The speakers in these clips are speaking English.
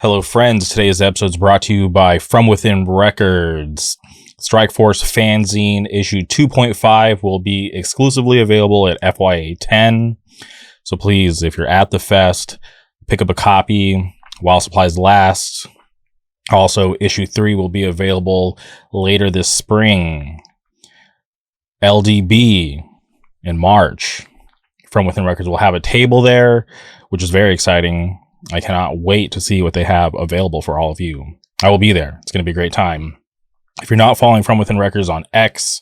Hello, friends. Today's episode is brought to you by From Within Records. Strike Force Fanzine issue 2.5 will be exclusively available at FYA 10. So please, if you're at the fest, pick up a copy while supplies last. Also, issue 3 will be available later this spring. LDB in March. From Within Records will have a table there, which is very exciting. I cannot wait to see what they have available for all of you. I will be there. It's going to be a great time. If you're not following From Within Records on X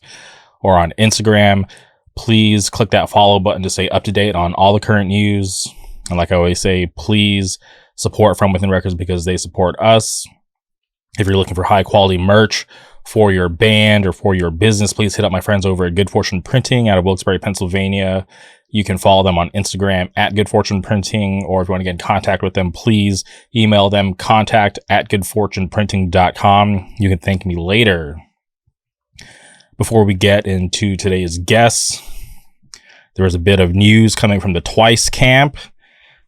or on Instagram, please click that follow button to stay up to date on all the current news. And like I always say, please support From Within Records because they support us. If you're looking for high quality merch for your band or for your business, please hit up my friends over at Good Fortune Printing out of Wilkes-Barre, Pennsylvania. You can follow them on Instagram at Good Fortune Printing, or if you want to get in contact with them, please email them contact@goodfortuneprinting.com. You can thank me later. Before we get into today's guests, there was a bit of news coming from the Twice camp.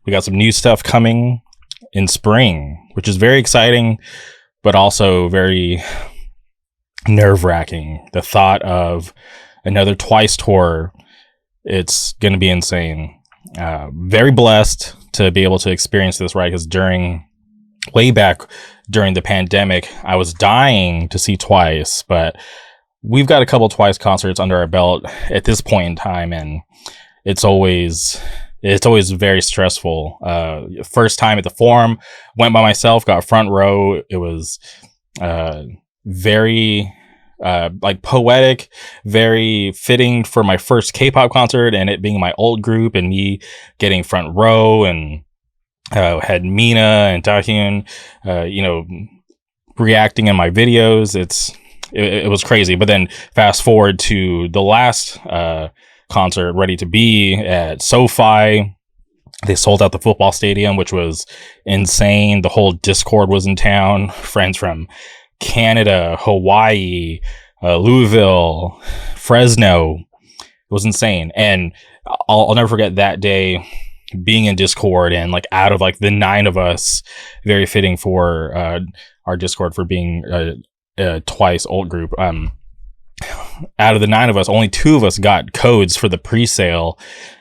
We got some new stuff coming in spring, which is very exciting, but also very nerve-wracking. The thought of another Twice tour, it's going to be insane. Very blessed to be able to experience this, right? Because way back during the pandemic, I was dying to see Twice, but we've got a couple Twice concerts under our belt at this point in time, and it's always very stressful. First time at the Forum, went by myself, got front row. It was very poetic, very fitting for my first K-pop concert, and it being my old group and me getting front row, and had Mina and Taehyun reacting in my videos. It was crazy. But then fast forward to the last concert, Ready to Be at SoFi. They sold out the football stadium, which was insane. The whole Discord was in town. Friends from Canada, Hawaii, Louisville, Fresno. It was insane. And I'll never forget that day being in Discord, and out of the 9 of us, very fitting for our Discord for being a Twice old group. Out of the 9 of us, only 2 of us got codes for the pre-sale,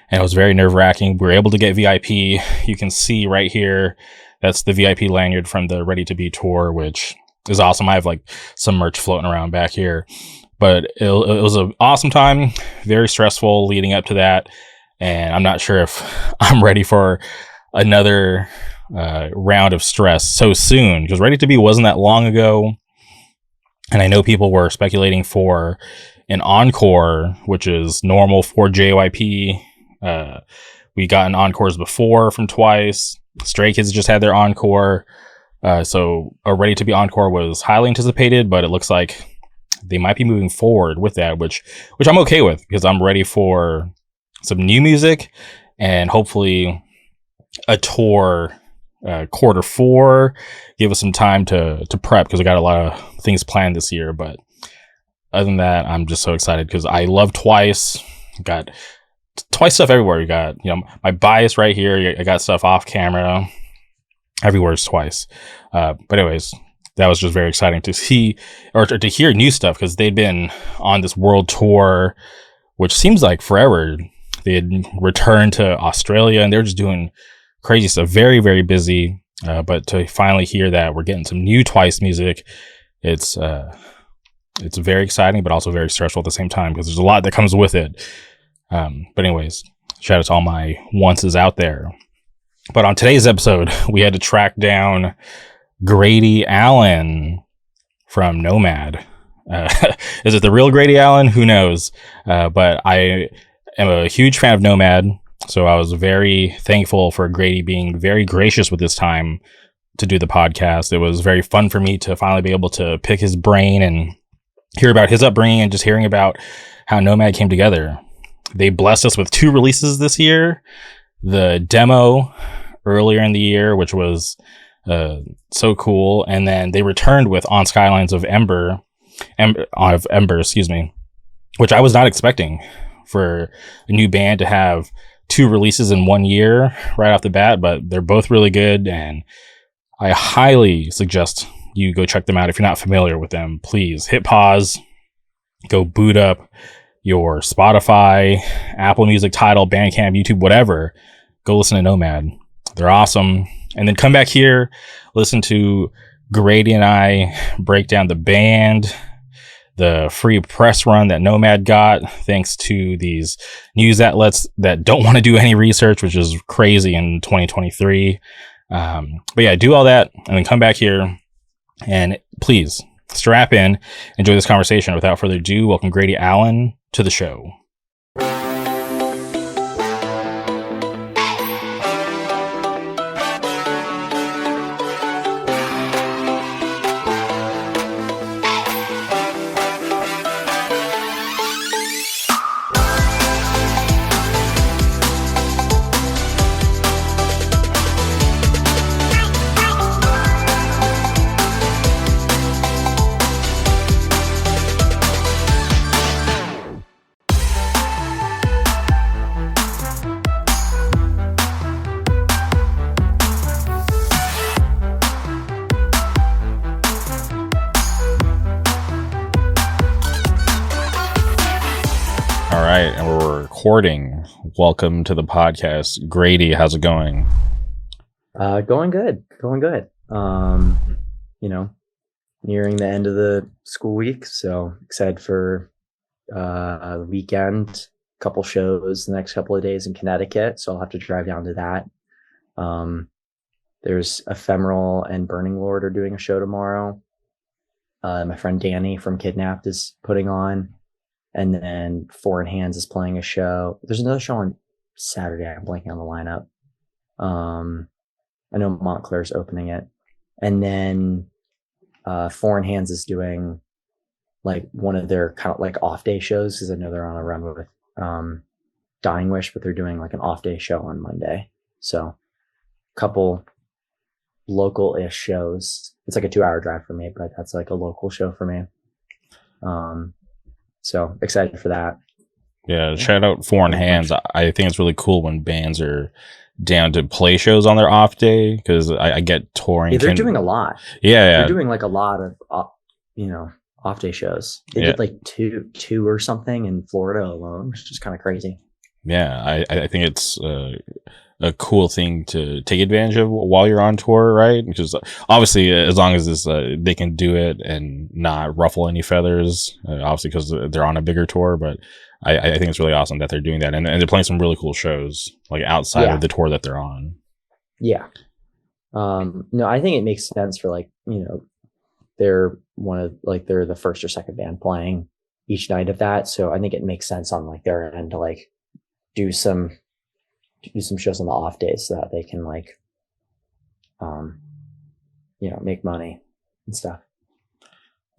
and it was very nerve-wracking. We were able to get VIP. You can see right here, that's the VIP lanyard from the Ready to Be tour, which is awesome. I have some merch floating around back here, but it was an awesome time. Very stressful leading up to that, and I'm not sure if I'm ready for another round of stress so soon, because Ready to Be wasn't that long ago, and I know people were speculating for an encore, which is normal for JYP. We gotten encores before from Twice. Stray Kids just had their encore. So a Ready to Be encore was highly anticipated, but it looks like they might be moving forward with that, which I'm okay with, because I'm ready for some new music and hopefully a tour Q4. Give us some time to prep, because I got a lot of things planned this year. But other than that, I'm just so excited because I love Twice. Got Twice stuff everywhere. You got my bias right here. I got stuff off camera. Everywhere is Twice. But anyways, that was just very exciting to see, or to hear new stuff, because they'd been on this world tour, which seems like forever. They had returned to Australia, and they're just doing crazy stuff. Very, very busy. But to finally hear that we're getting some new Twice music, it's very exciting, but also very stressful at the same time, because there's a lot that comes with it. But anyways, shout out to all my onces out there. But on today's episode, we had to track down Grady Allen from Nomad. Is it the real Grady Allen? Who knows? But I am a huge fan of Nomad, so I was very thankful for Grady being very gracious with his time to do the podcast. It was very fun for me to finally be able to pick his brain and hear about his upbringing, and just hearing about how Nomad came together. They blessed us with 2 releases this year. The demo earlier in the year, which was so cool, and then they returned with On Skylines of Ember, which I was not expecting for a new band to have 2 releases in 1 year right off the bat, but they're both really good, and I highly suggest you go check them out. If you're not familiar with them, please hit pause, go boot up your Spotify, Apple Music, Tidal, Bandcamp, YouTube, whatever. Go listen to Nomad. They're awesome. And then come back here, listen to Grady and I break down the band, the free press run that Nomad got, thanks to these news outlets that don't want to do any research, which is crazy in 2023. But yeah, do all that and then come back here and please strap in, enjoy this conversation. Without further ado, welcome Grady Allen to the show. All right, and we're recording. Welcome to the podcast. Grady, how's it going? Going good. Nearing the end of the school week, so excited for the weekend. A couple shows the next couple of days in Connecticut, so I'll have to drive down to that. There's Ephemeral and Burning Lord are doing a show tomorrow. My friend Danny from Kidnapped is putting on. And then Foreign Hands is playing a show. There's another show on Saturday. I'm blanking on the lineup. I know Montclair's opening it. And then Foreign Hands is doing like one of their kind of like off day shows, because I know they're on a run with Dying Wish, but they're doing like an off day show on Monday. So a couple local-ish shows. It's like a 2-hour drive for me, but that's like a local show for me. So excited for that. Yeah, shout out Foreign Hands. I think it's really cool when bands are down to play shows on their off day, because I get touring. Yeah, they're doing a lot. Yeah, they're doing like a lot of off day shows. They did like two or something in Florida alone, which is kind of crazy. Yeah, I think it's a cool thing to take advantage of while you're on tour, right? Because obviously, as long as they can do it and not ruffle any feathers, obviously because they're on a bigger tour. But I think it's really awesome that they're doing that, and they're playing some really cool shows like outside of the tour that they're on. Yeah. No, I think it makes sense for they're they're the first or second band playing each night of that, so I think it makes sense on like their end to like do some shows on the off days so that they can make money and stuff.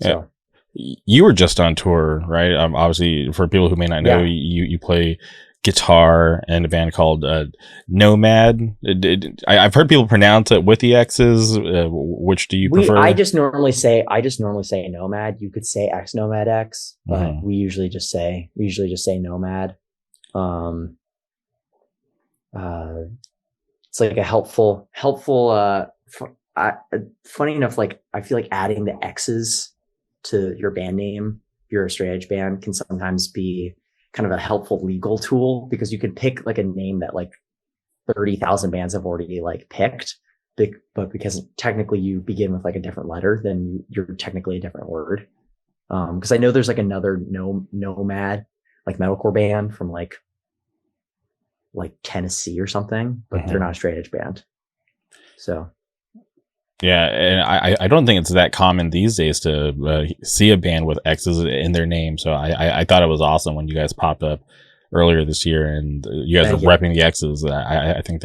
So you were just on tour, right? Obviously, for people who may not know, you play guitar in a band called Nomad. I've heard people pronounce it with the X's. Which do you prefer? I just normally say Nomad. You could say xNOMADx, but we usually just say Nomad. It's like a helpful funny enough, like I feel like adding the X's to your band name, if you're a straight edge band, can sometimes be kind of a helpful legal tool, because you can pick like a name that like 30,000 bands have already like picked, but because technically you begin with like a different letter, then you're technically a different word. Because I know there's like another Nomad like metalcore band from like Tennessee or something, but they're not a straight edge band. So yeah, and I don't think it's that common these days to see a band with X's in their name. So I thought it was awesome when you guys popped up earlier this year and you guys are repping the X's. I think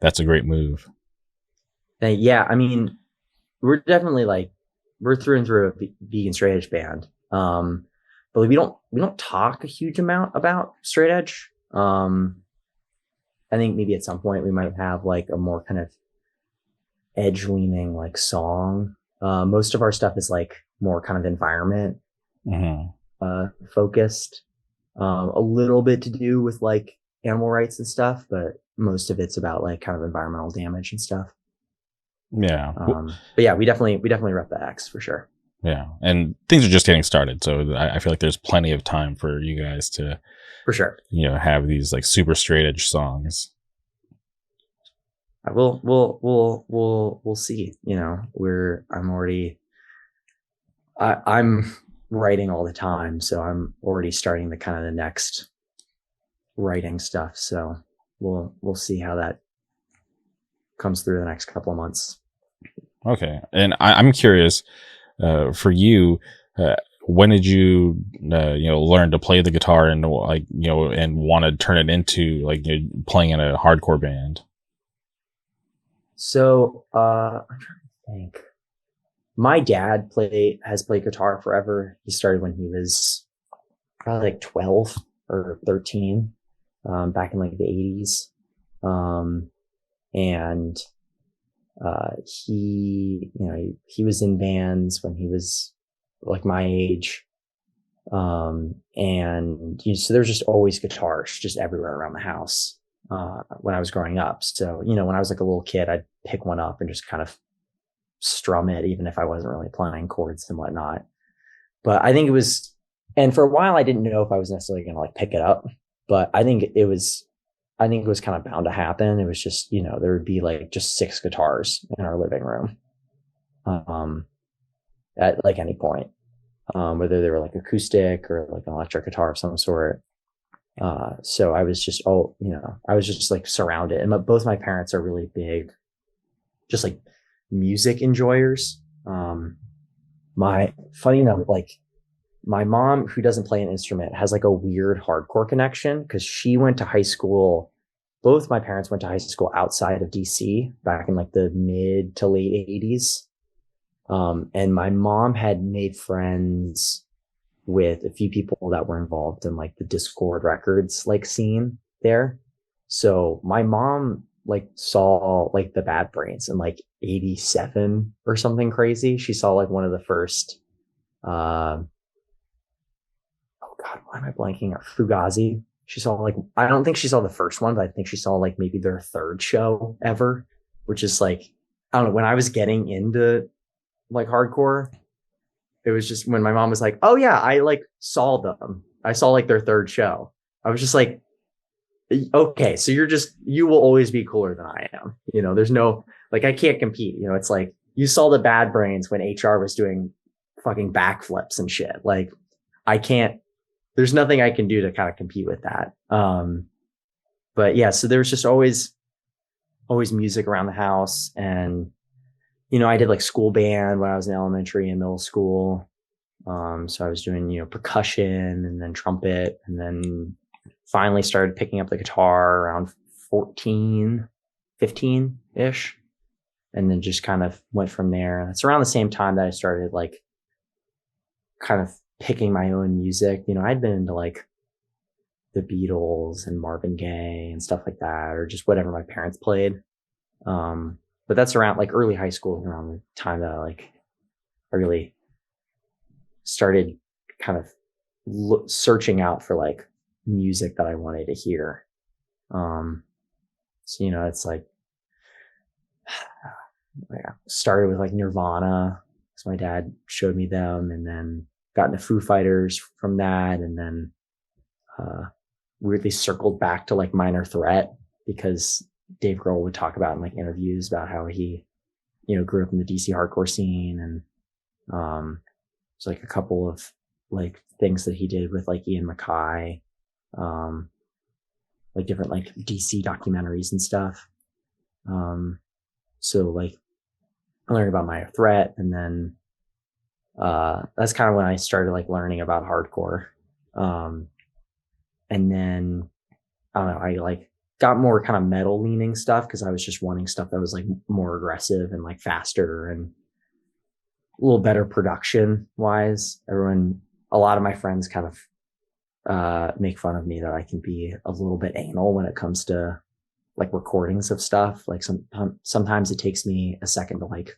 that's a great move. Yeah, I mean, we're definitely we're through and through a vegan straight edge band, but we don't talk a huge amount about straight edge. I think maybe at some point we might have like a more kind of edge leaning like song. Most of our stuff is like more kind of environment focused, a little bit to do with like animal rights and stuff, but most of it's about like kind of environmental damage and stuff. Yeah. But yeah, we definitely rep the X for sure. Yeah. And things are just getting started. So I feel like there's plenty of time for you guys to, For sure. have these like super straight edge songs. We'll see. I'm writing all the time, so I'm already starting the kind of the next writing stuff. So we'll see how that comes through the next couple of months. Okay. And I'm curious, for you, when did you, learn to play the guitar and like, and want to turn it into like playing in a hardcore band? So I'm trying to think. My dad has played guitar forever. He started when he was probably like 12 or 13, back in like the 80s. Um, and he was in bands when he was like my age. And so there's just always guitars just everywhere around the house, when I was growing up. So, when I was like a little kid, I'd pick one up and just kind of strum it, even if I wasn't really playing chords and whatnot. But I think it was, and for a while, I didn't know if I was necessarily going to like pick it up, but I think it was kind of bound to happen. It was just, there would be like just 6 guitars in our living room, at like any point, whether they were like acoustic or like an electric guitar of some sort. So I was just, I was just like surrounded. And both my parents are really big, just like music enjoyers. Funny enough, like my mom, who doesn't play an instrument, has like a weird hardcore connection because she went to high school. Both my parents went to high school outside of DC back in like the mid to late 80s. And my mom had made friends with a few people that were involved in like the Discord Records like scene there. So my mom like saw like the Bad Brains in like 87 or something crazy. She saw like one of the first, oh God, why am I blanking out? Fugazi. She saw like, I don't think she saw the first one, but I think she saw like maybe their third show ever, which is like, I don't know, when I was getting into like hardcore, it was just when my mom was like, oh yeah, I like saw them. I saw like their third show. I was just like, okay, so you will always be cooler than I am. There's no, like, I can't compete. It's like you saw the Bad Brains when HR was doing fucking backflips and shit. Like, I can't, there's nothing I can do to kind of compete with that. But yeah, so there was just always music around the house. And, I did like school band when I was in elementary and middle school. So I was doing, percussion and then trumpet, and then finally started picking up the guitar around 14, 15 ish. And then just kind of went from there. It's around the same time that I started like kind of picking my own music. I'd been into like the Beatles and Marvin Gaye and stuff like that, or just whatever my parents played. But that's around like early high school, around the time that I really started kind of searching out for like music that I wanted to hear. So, it's like, yeah, started with like Nirvana, because my dad showed me them, and then got into Foo Fighters from that. And then, weirdly circled back to like Minor Threat, because Dave Grohl would talk about in like interviews about how he, grew up in the DC hardcore scene. And, it's like a couple of like things that he did with like Ian MacKaye, like different like DC documentaries and stuff. So like I learned about Minor Threat, and then that's kind of when I started like learning about hardcore. And then I don't know, I like got more kind of metal leaning stuff because I was just wanting stuff that was like more aggressive and like faster and a little better production wise. A lot of my friends kind of make fun of me that I can be a little bit anal when it comes to like recordings of stuff. Like sometimes it takes me a second to like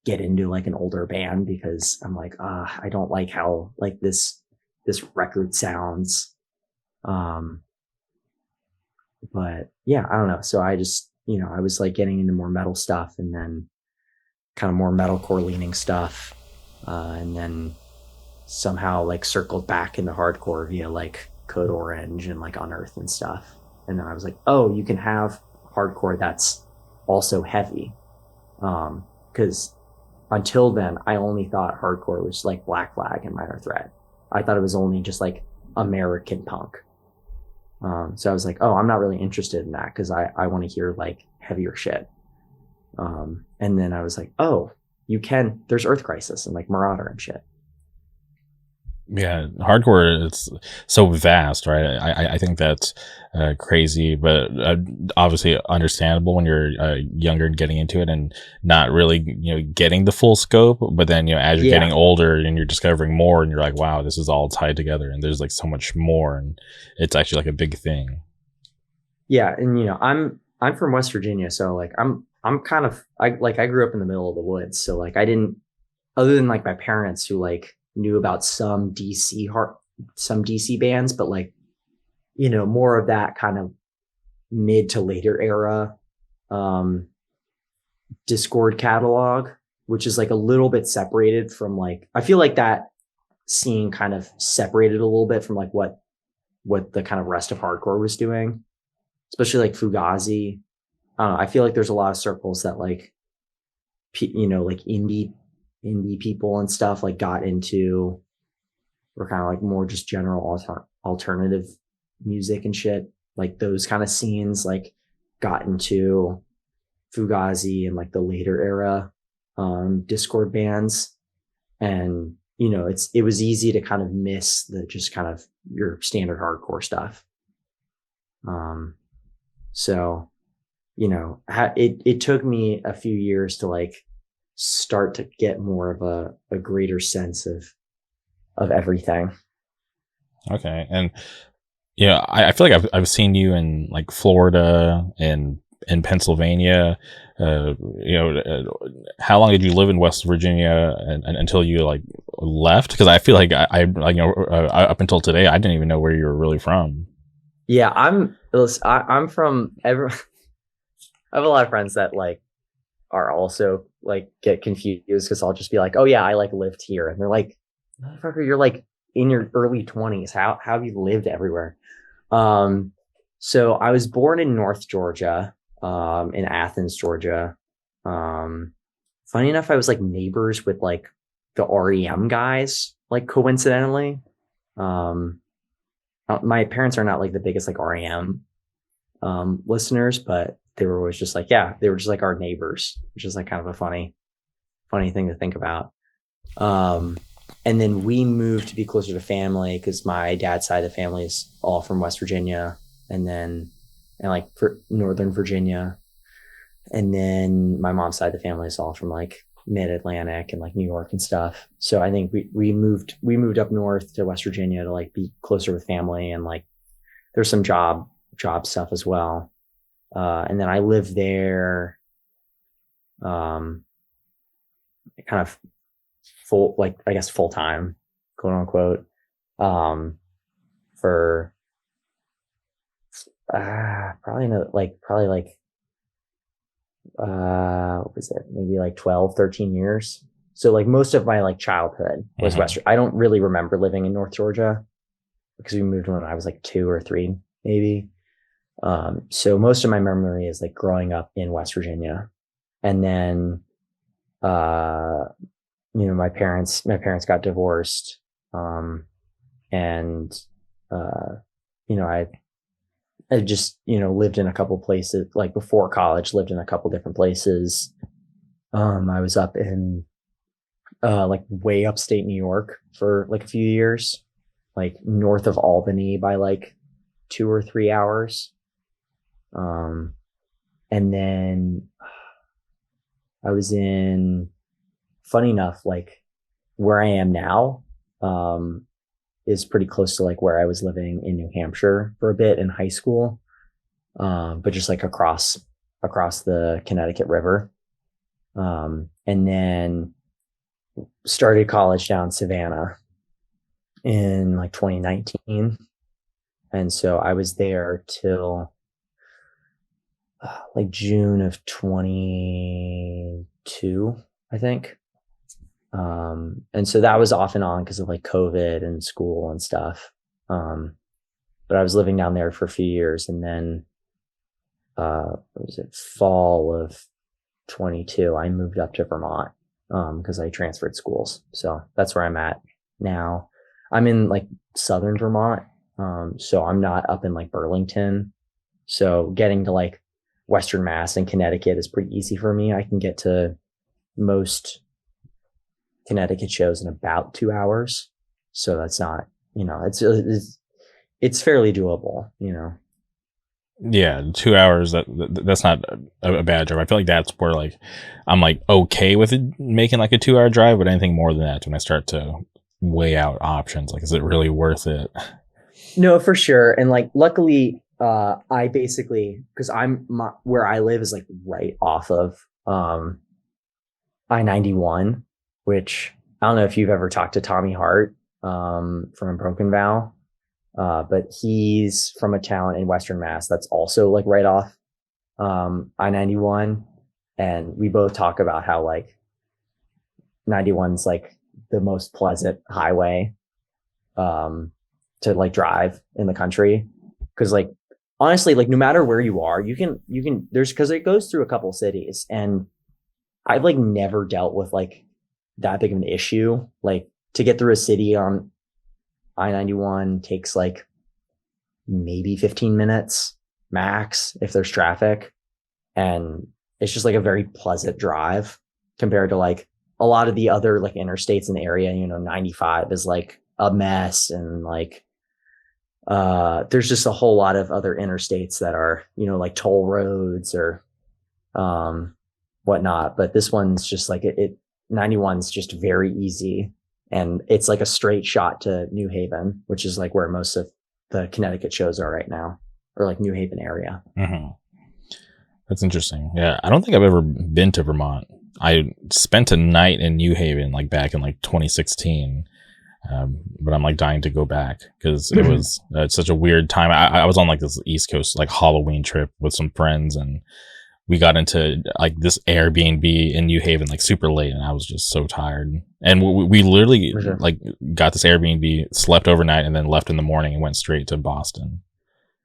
get into like an older band, because I'm like, I don't like how like this record sounds. But yeah, I don't know. So I just I was like getting into more metal stuff, and then kind of more metalcore leaning stuff, and then somehow like circled back into hardcore via like Code Orange and like Unearth and stuff. And then I was like, oh, you can have hardcore that's also heavy. Because until then, I only thought hardcore was like Black Flag and Minor Threat. I thought it was only just like American punk. So I was like, oh, I'm not really interested in that because I want to hear like heavier shit. And then I was like, oh, there's Earth Crisis and like Marauder and shit. Yeah, hardcore is so vast, right? I think that's crazy, but obviously understandable when you're younger and getting into it and not really, getting the full scope. But then, as you're getting Yeah. older and you're discovering more, and you're like, wow, this is all tied together, and there's like so much more, and it's actually like a big thing. Yeah. And I'm from West Virginia. So like I'm kind of I grew up in the middle of the woods. So like I didn't, other than like my parents who like knew about some DC bands, but like, more of that kind of mid to later era um Discord catalog, which is like a little bit separated from like, I feel like that scene kind of separated a little bit from like what the kind of rest of hardcore was doing, especially like Fugazi. I don't know, I feel like there's a lot of circles that like like indie people and stuff like got into, or kind of like more just general alternative music and shit. Like those kind of scenes like got into Fugazi and like the later era Discord bands. And it was easy to kind of miss the just kind of your standard hardcore stuff. Um so it took me a few years to like start to get more of a greater sense of everything. Okay, and I feel like I've seen you in like Florida and in Pennsylvania. How long did you live in West Virginia until you like left? Because I feel like up until today, I didn't even know where you were really from. Yeah, I'm from I have a lot of friends that like are also like get confused because I'll just be like, oh yeah, I like lived here, and they're like, motherfucker, you're like in your early 20s. How have you lived everywhere? Um, so I was born in North Georgia, in Athens, Georgia. Um, Funny enough, I was like neighbors with like the REM guys, like coincidentally. Um, my parents are not like the biggest like REM listeners, but they were always just like, yeah, they were just like our neighbors, which is like kind of a funny thing to think about. Um, and then we moved to be closer to family because my dad's side of the family is all from West Virginia, and like for Northern Virginia. And then my mom's side of the family is all from like mid Atlantic and like New York and stuff. So I think we moved up north to West Virginia to like be closer with family, and like there's some job stuff as well. And then I lived there, um, kind of like I guess full time, quote unquote, for probably like what was it, maybe like 12, 13 years. So like most of my like childhood was Mm-hmm. Western. I don't really remember living in North Georgia because we moved when I was like 2 or 3, maybe. So most of my memory is like growing up in West Virginia. And then uh my parents got divorced. And I just lived in a couple places, like before college, lived in a couple different places. I was up in like way upstate New York for like a few years, like north of Albany by like 2 or 3 hours. Um, and then I was in, funny enough, like where I am now, is pretty close to like where I was living in New Hampshire for a bit in high school. But just like across the Connecticut River. And then started college down in Savannah in like 2019. And so I was there till like June of 22, I think. And so that was off and on because of like COVID and school and stuff. But I was living down there for a few years, and then what was it, fall of 22, I moved up to Vermont because I transferred schools. So that's where I'm at now. I'm in like southern Vermont. So I'm not up in like Burlington. So getting to like Western Mass and Connecticut is pretty easy for me. I can get to most Connecticut shows in about 2 hours. So that's not, it's fairly doable, Yeah, 2 hours. That's not a bad drive. I feel like that's where like I'm like okay with it making like a 2 hour drive, but anything more than that, when I start to weigh out options, like is it really worth it? No, for sure. And like, luckily, I basically, because where I live is like right off of I-91, which I don't know if you've ever talked to Tommy Hart from Broken Vow, but he's from a town in Western Mass that's also like right off I-91. And we both talk about how like 91's like the most pleasant highway to like drive in the country. Cause like, honestly, like no matter where you are, you can, cause it goes through a couple cities, and I've like never dealt with like that big of an issue. Like to get through a city on I-91 takes like maybe 15 minutes max if there's traffic. And it's just like a very pleasant drive compared to like a lot of the other like interstates in the area. 95 is like a mess, and like there's just a whole lot of other interstates that are, like toll roads or whatnot. But this one's just like it 91's just very easy, and it's like a straight shot to New Haven, which is like where most of the Connecticut shows are right now, or like New Haven area. Mm-hmm. That's interesting. Yeah, I don't think I've ever been to Vermont. I spent a night in New Haven like back in like 2016. But I'm like dying to go back because it was such a weird time. I was on like this East Coast like Halloween trip with some friends, and we got into like this Airbnb in New Haven like super late, and I was just so tired. And we literally like got this Airbnb, slept overnight, and then left in the morning and went straight to Boston.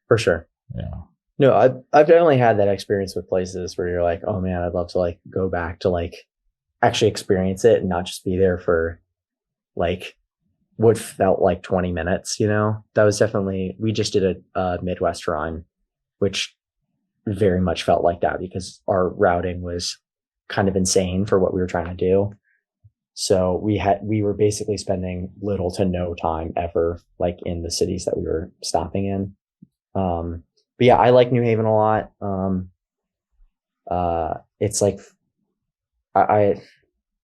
For sure. Yeah. No, I've definitely had that experience with places where you're like, oh man, I'd love to like go back to like actually experience it and not just be there for like what felt like 20 minutes. That was definitely, we just did a Midwest run, which very much felt like that because our routing was kind of insane for what we were trying to do. So we were basically spending little to no time ever like in the cities that we were stopping in. But yeah, I like New Haven a lot. It's like I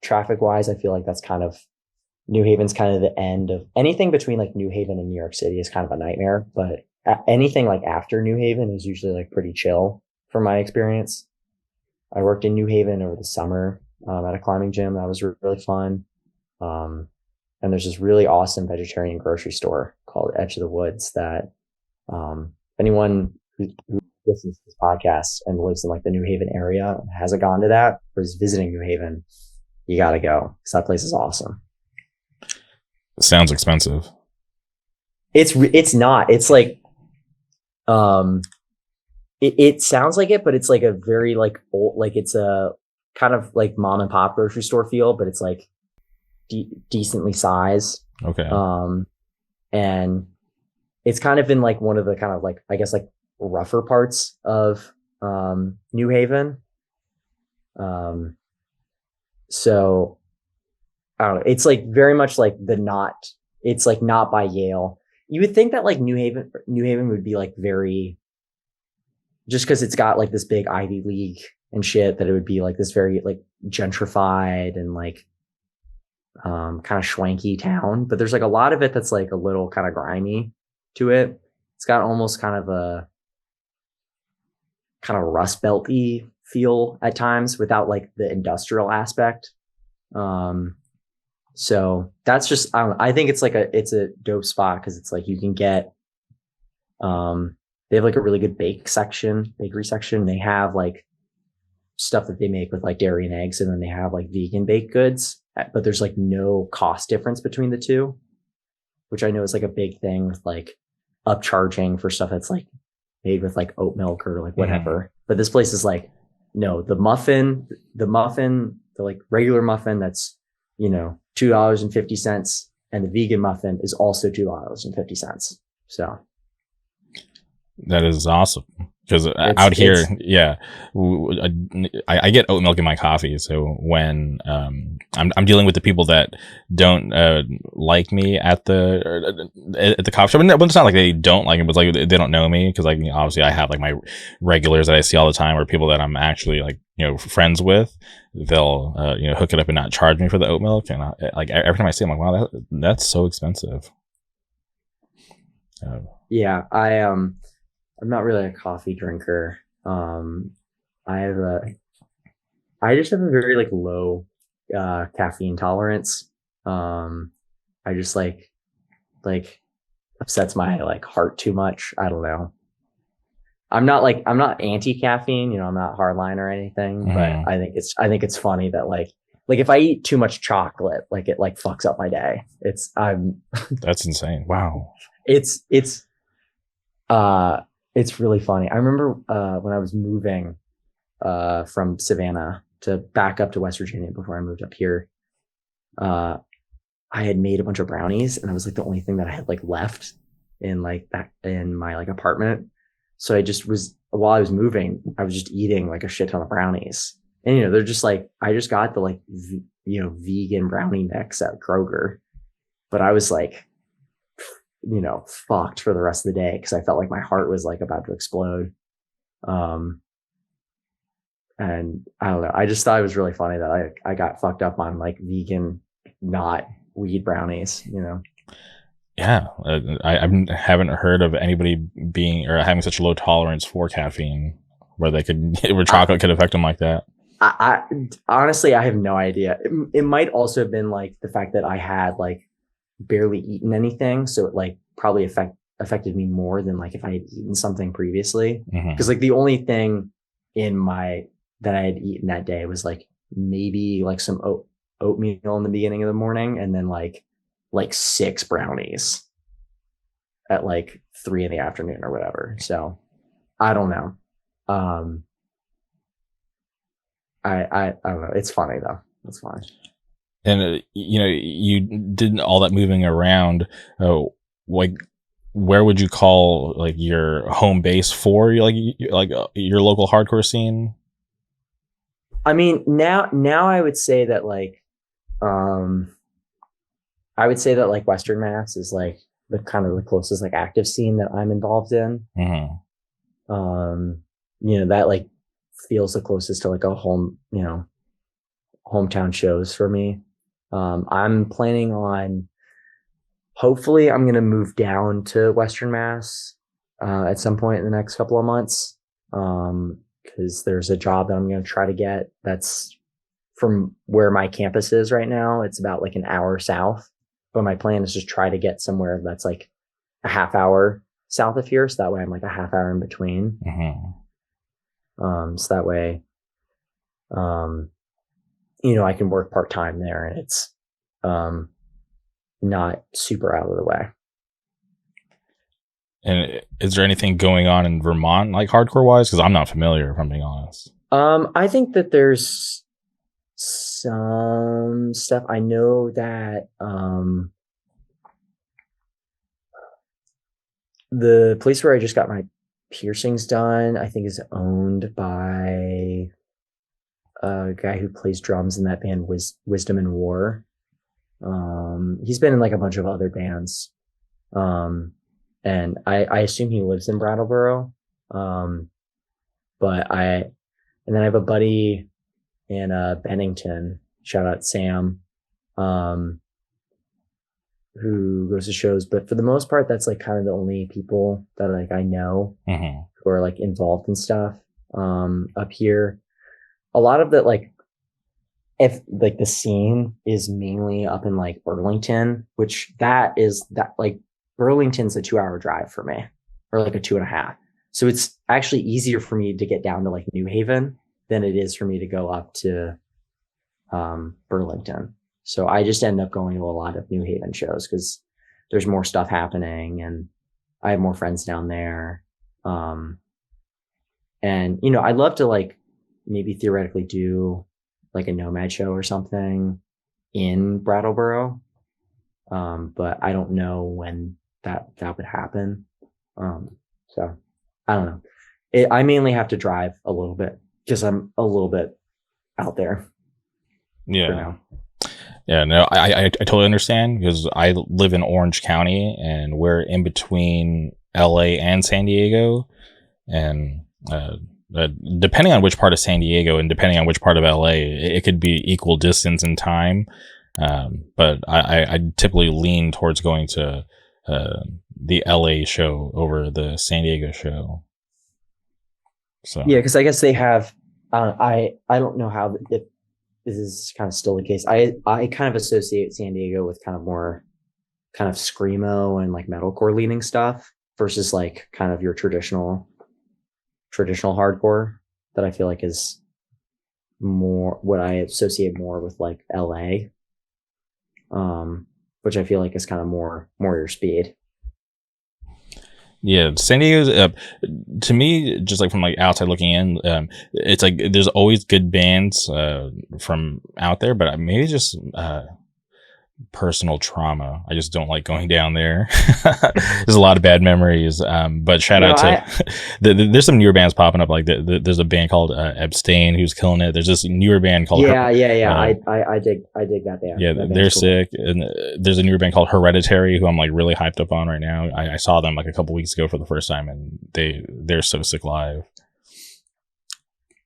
traffic wise, I feel like that's kind of, New Haven's kind of the end of anything between like New Haven and New York City is kind of a nightmare, but anything like after New Haven is usually like pretty chill from my experience. I worked in New Haven over the summer at a climbing gym. That was really fun. And there's this really awesome vegetarian grocery store called Edge of the Woods that anyone who listens to this podcast and lives in like the New Haven area and hasn't gone to that or is visiting New Haven, you got to go because that place is awesome. Sounds expensive. It's not. It's like, it sounds like it, but it's like a very like old, like it's a kind of like mom and pop grocery store feel, but it's like decently sized. Okay. And it's kind of in like one of the kind of like, I guess like rougher parts of New Haven. So I don't know. It's like very much like it's like not by Yale. You would think that like New Haven would be like very, just because it's got like this big Ivy League and shit, that it would be like this very like gentrified and like kind of schwanky town. But there's like a lot of it that's like a little kind of grimy to it. It's got almost kind of a kind of Rust Belt-y feel at times without like the industrial aspect. So that's just, I don't know. I think it's a dope spot because it's like you can get they have like a really good bakery section. They have like stuff that they make with like dairy and eggs, and then they have like vegan baked goods, but there's like no cost difference between the two, which I know is like a big thing with like upcharging for stuff that's like made with like oat milk or like whatever. But this place is like, no, the like regular muffin that's, you know, $2.50, and the vegan muffin is also $2.50. So that is awesome. Because out it's here, yeah, I get oat milk in my coffee. So when I'm dealing with the people that don't like me at the coffee shop, but it's not like they don't like it, but like they don't know me, because like, you know, obviously I have like my regulars that I see all the time, or people that I'm actually like, you know, friends with. They'll you know, hook it up and not charge me for the oat milk, and like every time I see it, I'm like, wow, that's so expensive. Yeah, I'm not really a coffee drinker. I just have a very like low caffeine tolerance. I just like upsets my like heart too much. I don't know. I'm not anti caffeine, you know, I'm not hardline or anything, but I think it's funny that like if I eat too much chocolate, like it like fucks up my day. That's insane. Wow. It's really funny. I remember when I was moving from Savannah to back up to West Virginia before I moved up here. I had made a bunch of brownies, and I was like the only thing that I had like left in like that in my like apartment. So I just was, while I was moving, I was just eating like a shit ton of brownies. And you know, they're just like, I just got the like vegan brownie mix at Kroger, but I was like, you know, fucked for the rest of the day because I felt like my heart was like about to explode. And I don't know, I just thought it was really funny that I got fucked up on like vegan, not weed brownies, you know. Yeah, I haven't heard of anybody being or having such a low tolerance for caffeine, where they could where chocolate could affect them like that. I honestly, I have no idea. It might also have been like the fact that I had like barely eaten anything, so it like probably affected me more than like if I had eaten something previously. Because like the only thing that I had eaten that day was like maybe like some oatmeal in the beginning of the morning, and then like 6 brownies at like 3 p.m. or whatever. So I don't know. I don't know. It's funny though. It's funny. And you know, you did all that moving around. Like, where would you call like your home base for your local hardcore scene? I mean, now I would say that like, Western Mass is like the kind of the closest like active scene that I'm involved in. You know, that like feels the closest to like a home, you know, hometown shows for me. I'm planning on, hopefully I'm going to move down to Western Mass at some point in the next couple of months. Because there's a job that I'm going to try to get that's from where my campus is right now. It's about like an hour south, but my plan is just try to get somewhere that's like a half hour south of here. So that way I'm like a half hour in between. So that way, you know, I can work part-time there, and it's not super out of the way. And is there anything going on in Vermont, like hardcore wise? Because I'm not familiar, if I'm being honest. I think that there's some stuff. I know that the place where I just got my piercings done, I think, is owned by a guy who plays drums in that band Wisdom and War. He's been in like a bunch of other bands. And I assume he lives in Brattleboro. And then I have a buddy in Bennington, shout out Sam, who goes to shows, but for the most part, that's like kind of the only people that like I know who are like involved in stuff up here. A lot of that, like, if like the scene is mainly up in like Burlington, which that like Burlington's a 2-hour drive for me, or like a 2.5. So it's actually easier for me to get down to like New Haven than it is for me to go up to Burlington. So I just end up going to a lot of New Haven shows because there's more stuff happening and I have more friends down there. And you know, I'd love to like maybe theoretically do like a Nomad show or something in Brattleboro. But I don't know when that would happen. So I don't know. I mainly have to drive a little bit because I'm a little bit out there. Yeah. Yeah, no, I totally understand because I live in Orange County and we're in between LA and San Diego. And depending on which part of San Diego and depending on which part of LA, it could be equal distance in time. But I typically lean towards going to the LA show over the San Diego show. So yeah, because I guess they have. I don't know how if this is kind of still the case. I kind of associate San Diego with kind of more kind of screamo and like metalcore leaning stuff versus like kind of your traditional hardcore that I feel like is more what I associate more with like LA. Which I feel like is kind of more your speed. yeah, San Diego's to me, just like from like outside looking in, it's like there's always good bands from out there, but maybe just personal trauma. I just don't like going down there. There's a lot of bad memeries. But shout out to there's some newer bands popping up. Like there's a band called Abstain who's killing it. There's this newer band called I dig that band. Yeah, they're cool. Sick. And there's a newer band called Hereditary who I'm like really hyped up on right now. I saw them like a couple weeks ago for the first time, and they're so sick live.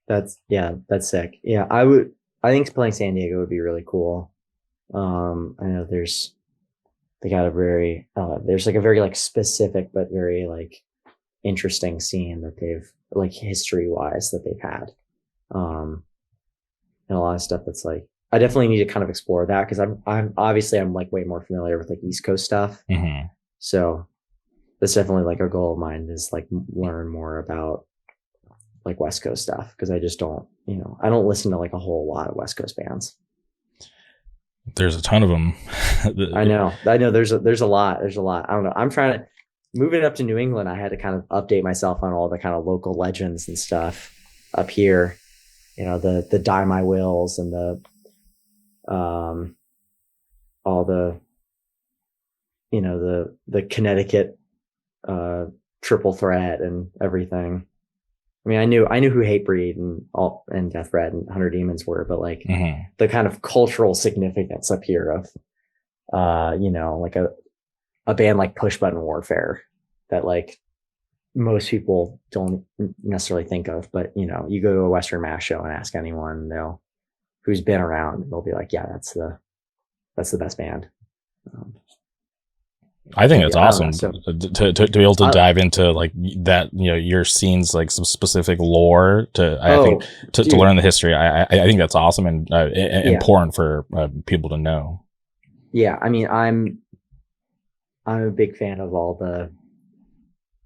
That's sick. Yeah, I think playing San Diego would be really cool. I know there's like a very like specific but very like interesting scene that they've like history wise that they've had. And a lot of stuff that's like I definitely need to kind of explore that because I'm obviously I'm like way more familiar with like East Coast stuff. Mm-hmm. So that's definitely like a goal of mine is like learn more about like West Coast stuff because I just don't, I don't listen to like a whole lot of West Coast bands. There's a ton of them. I know. There's a lot. I don't know. I'm trying to move it up to New England. I had to kind of update myself on all the kind of local legends and stuff up here. The Die My Wills and the all the the Connecticut triple threat and everything. I mean, I knew who Hatebreed and Death Threat and 100 Demons were, but like the kind of cultural significance up here of, like a band like Push Button Warfare that like most people don't necessarily think of, but you go to a Western Mass show and ask anyone who's been around, they'll be like, yeah, that's the best band. I think it's awesome to be able to dive into like that, your scene's like some specific lore to learn the history. I think that's awesome and important for people to know. Yeah. I mean, I'm a big fan of all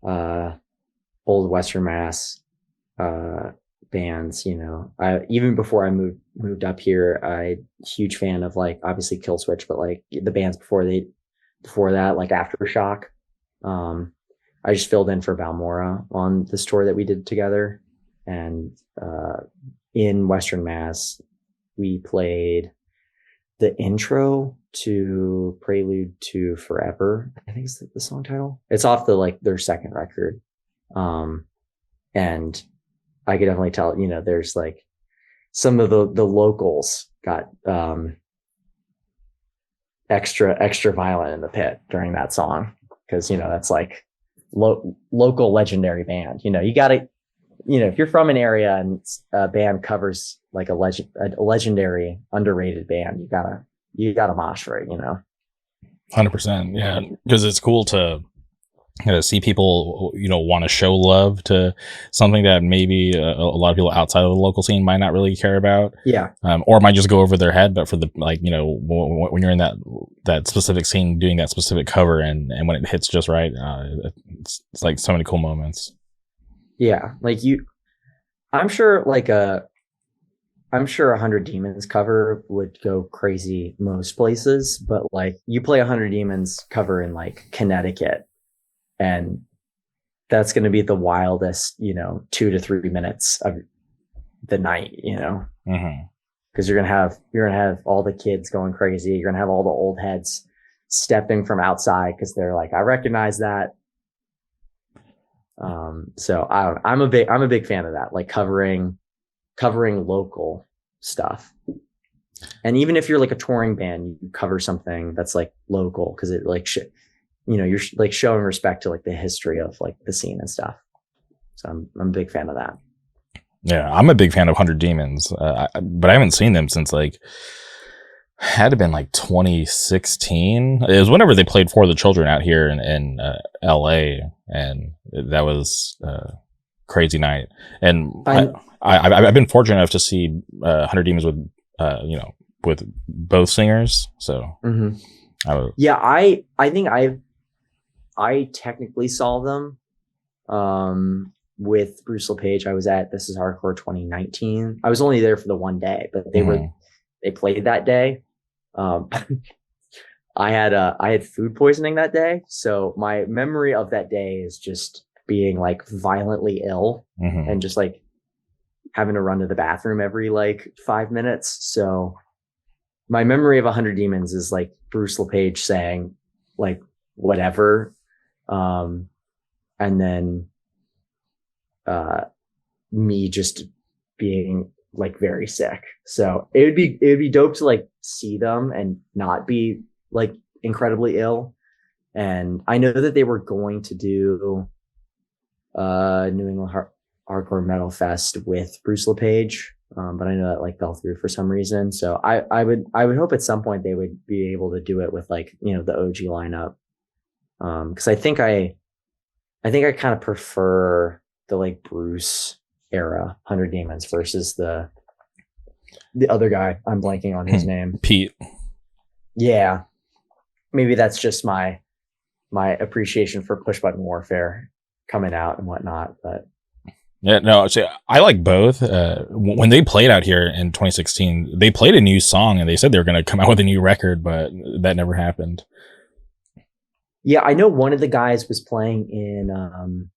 the old Western Mass bands, even before I moved up here, I'm a huge fan of like obviously Killswitch, but like the bands before that, like Aftershock. I just filled in for Valmora on this tour that we did together. And in Western Mass, we played the intro to Prelude to Forever. I think it's the song title. It's off their second record. And I could definitely tell, there's like some of the locals got extra violent in the pit during that song because that's like local legendary band. You gotta, if you're from an area and a band covers like a legendary underrated band, you gotta mosh for it. 100%. Yeah, because it's cool to see people want to show love to something that maybe a lot of people outside of the local scene might not really care about, or might just go over their head. But for the when you're in that specific scene doing that specific cover and when it hits just right, it's like so many cool moments. Yeah, like I'm sure like a I'm sure 100 Demons cover would go crazy most places, but like you play 100 Demons cover in like Connecticut, and that's going to be the wildest, 2 to 3 minutes of the night, Mm-hmm. because you're gonna have all the kids going crazy. You're gonna have all the old heads stepping from outside because they're like, I recognize that. So I'm a big fan of that, like covering local stuff. And even if you're like a touring band, you cover something that's like local because it like you're like showing respect to like the history of like the scene and stuff. So I'm a big fan of that. Yeah, I'm a big fan of 100 Demons, but I haven't seen them since like had to been like 2016. It was whenever they played For the Children out here in LA, and that was crazy night. And I've been fortunate enough to see 100 Demons with with both singers. So mm-hmm. I think I technically saw them with Bruce LePage. I was at This Is Hardcore 2019. I was only there for the one day, but they played that day. I had food poisoning that day, so my memory of that day is just being like violently ill and just like having to run to the bathroom every like 5 minutes. So my memory of 100 Demons is like Bruce LePage saying like whatever, and then me just being like very sick. So it would be dope to like see them and not be like incredibly ill. And I know that they were going to do New England Hardcore Metal Fest with Bruce LePage, but I know that like fell through for some reason. So I would hope at some point they would be able to do it with like the OG lineup, because I think I kind of prefer the like Bruce era 100 Demons versus the other guy. I'm blanking on his name. Pete. Yeah, maybe that's just my appreciation for Push Button Warfare coming out and whatnot. But yeah, no, see, I like both. When they played out here in 2016, they played a new song and they said they were going to come out with a new record, but that never happened. Yeah, I know one of the guys was playing in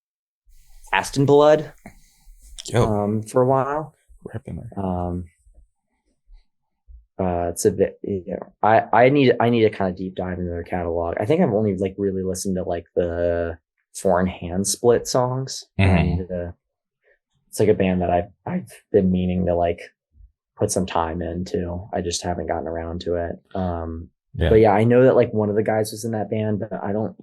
Aston Blood for a while. It's a bit, I need to kind of deep dive into their catalog. I think I've only like really listened to like the Foreign Hand Split songs. It's like a band that I've been meaning to like put some time into. I just haven't gotten around to it. But yeah, I know that like one of the guys was in that band, but I don't.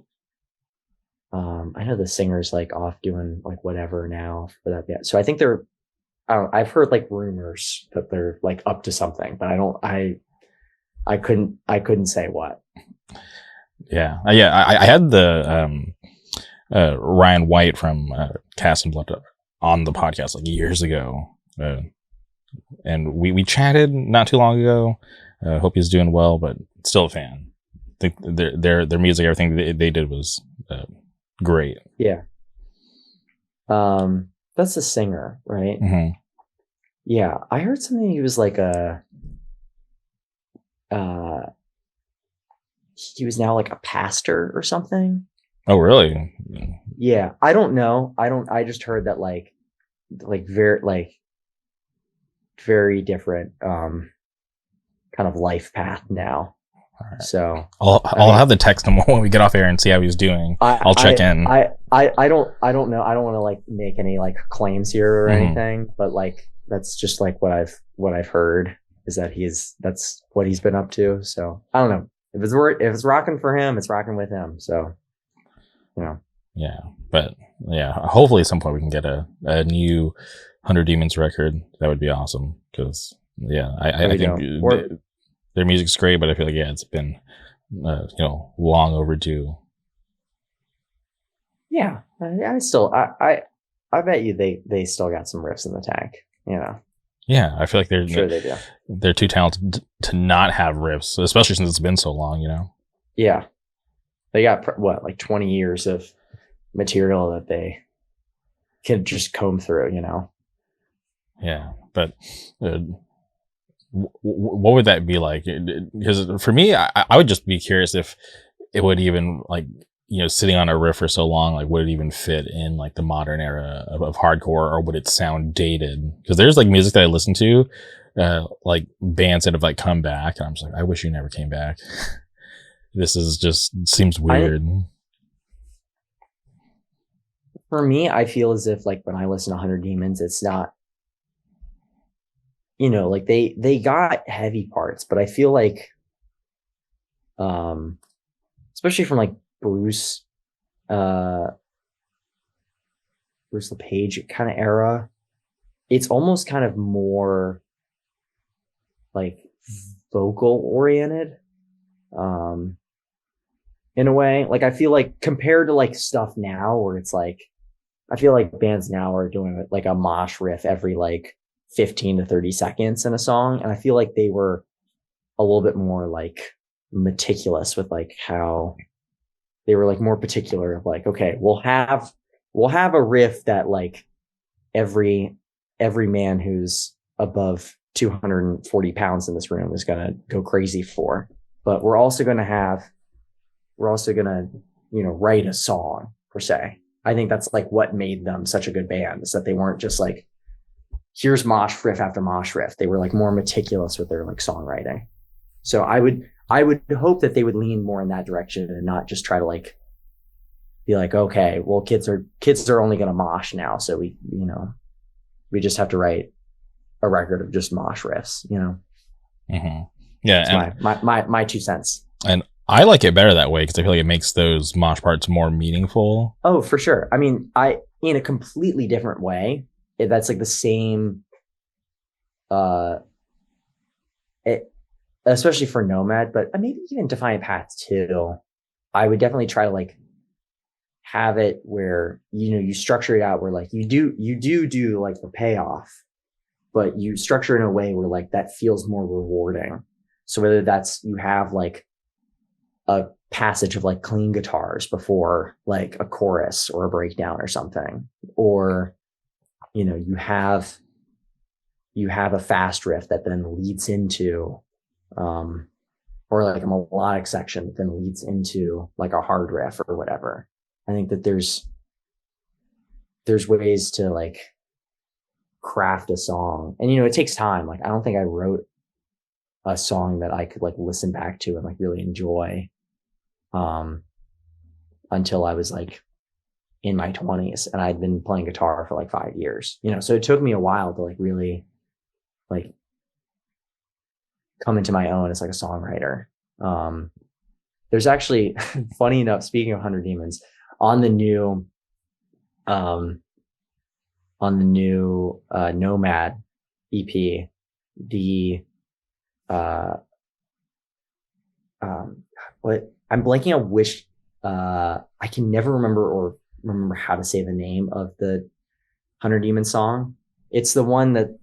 I know the singer's like off doing like whatever now for that band. So I think they're. I've heard like rumors that they're like up to something, but I couldn't say what. Yeah. I had the Ryan White from Cast and Blood on the podcast like years ago, and we chatted not too long ago. Hope he's doing well, but still a fan. I think their music, everything they did was great. Yeah. That's the singer, right? Yeah, I heard something. He was like he was now like a pastor or something. Oh, really? Yeah, I don't know. I just heard that like very different kind of life path now. Right. So I'll have to text him when we get off air and see how he's doing. I'll check in. I don't know. I don't want to like make any like claims here or anything, but like that's just like what I've heard is that that's what he's been up to. So I don't know if it's rocking for him, it's rocking with him. So yeah, but yeah, hopefully at some point we can get a new 100 Demons record. That would be awesome because I think their music's great, but I feel like it's been long overdue. Yeah, I bet you they still got some riffs in the tank. Yeah, I feel like I'm sure they do. They're too talented to not have riffs, especially since it's been so long. Yeah, they got like 20 years of material that they can just comb through, you know. Yeah, but what would that be like? Because for me, I would just be curious if it would even like, sitting on a riff for so long, like would it even fit in like the modern era of hardcore, or would it sound dated? Because there's like music that I listen to, like bands that have like come back, and I'm just like, I wish you never came back. This is just seems weird. For me, I feel as if like when I listen to 100 Demons, it's not, like they got heavy parts, but I feel like, especially from like Bruce LePage kind of era, it's almost kind of more like vocal oriented, in a way. Like I feel like compared to like stuff now where it's like, I feel like bands now are doing like a mosh riff every like 15 to 30 seconds in a song. And I feel like they were a little bit more like meticulous with like how they were like more particular of like, okay, we'll have a riff that like every man who's above 240 pounds in this room is going to go crazy for, but we're also going to write a song per se. I think that's like what made them such a good band, is that they weren't just like, here's mosh riff after mosh riff. They were like more meticulous with their like songwriting. So I would hope that they would lean more in that direction and not just try to like be like, okay, well, kids are only going to mosh now. So we just have to write a record of just mosh riffs, Mm-hmm. Yeah. That's my 2 cents. And I like it better that way because I feel like it makes those mosh parts more meaningful. Oh, for sure. I mean, in a completely different way, that's like the same, especially for Nomad, but maybe even Defiant Path too. I would definitely try to like have it where, you structure it out where like you do like the payoff, but you structure it in a way where like that feels more rewarding. So whether that's, you have like a passage of like clean guitars before like a chorus or a breakdown or something, or you have a fast riff that then leads into or like a melodic section that then leads into like a hard riff or whatever. I think that there's ways to like craft a song, and it takes time. Like I don't think I wrote a song that I could like listen back to and like really enjoy until I was like in my 20s, and I'd been playing guitar for like 5 years, so it took me a while to like really like come into my own as like a songwriter. There's actually funny enough, speaking of 100 Demons, on the new Nomad EP, the what I'm blanking on which I can never remember how to say the name of the 100 Demon song. It's the one that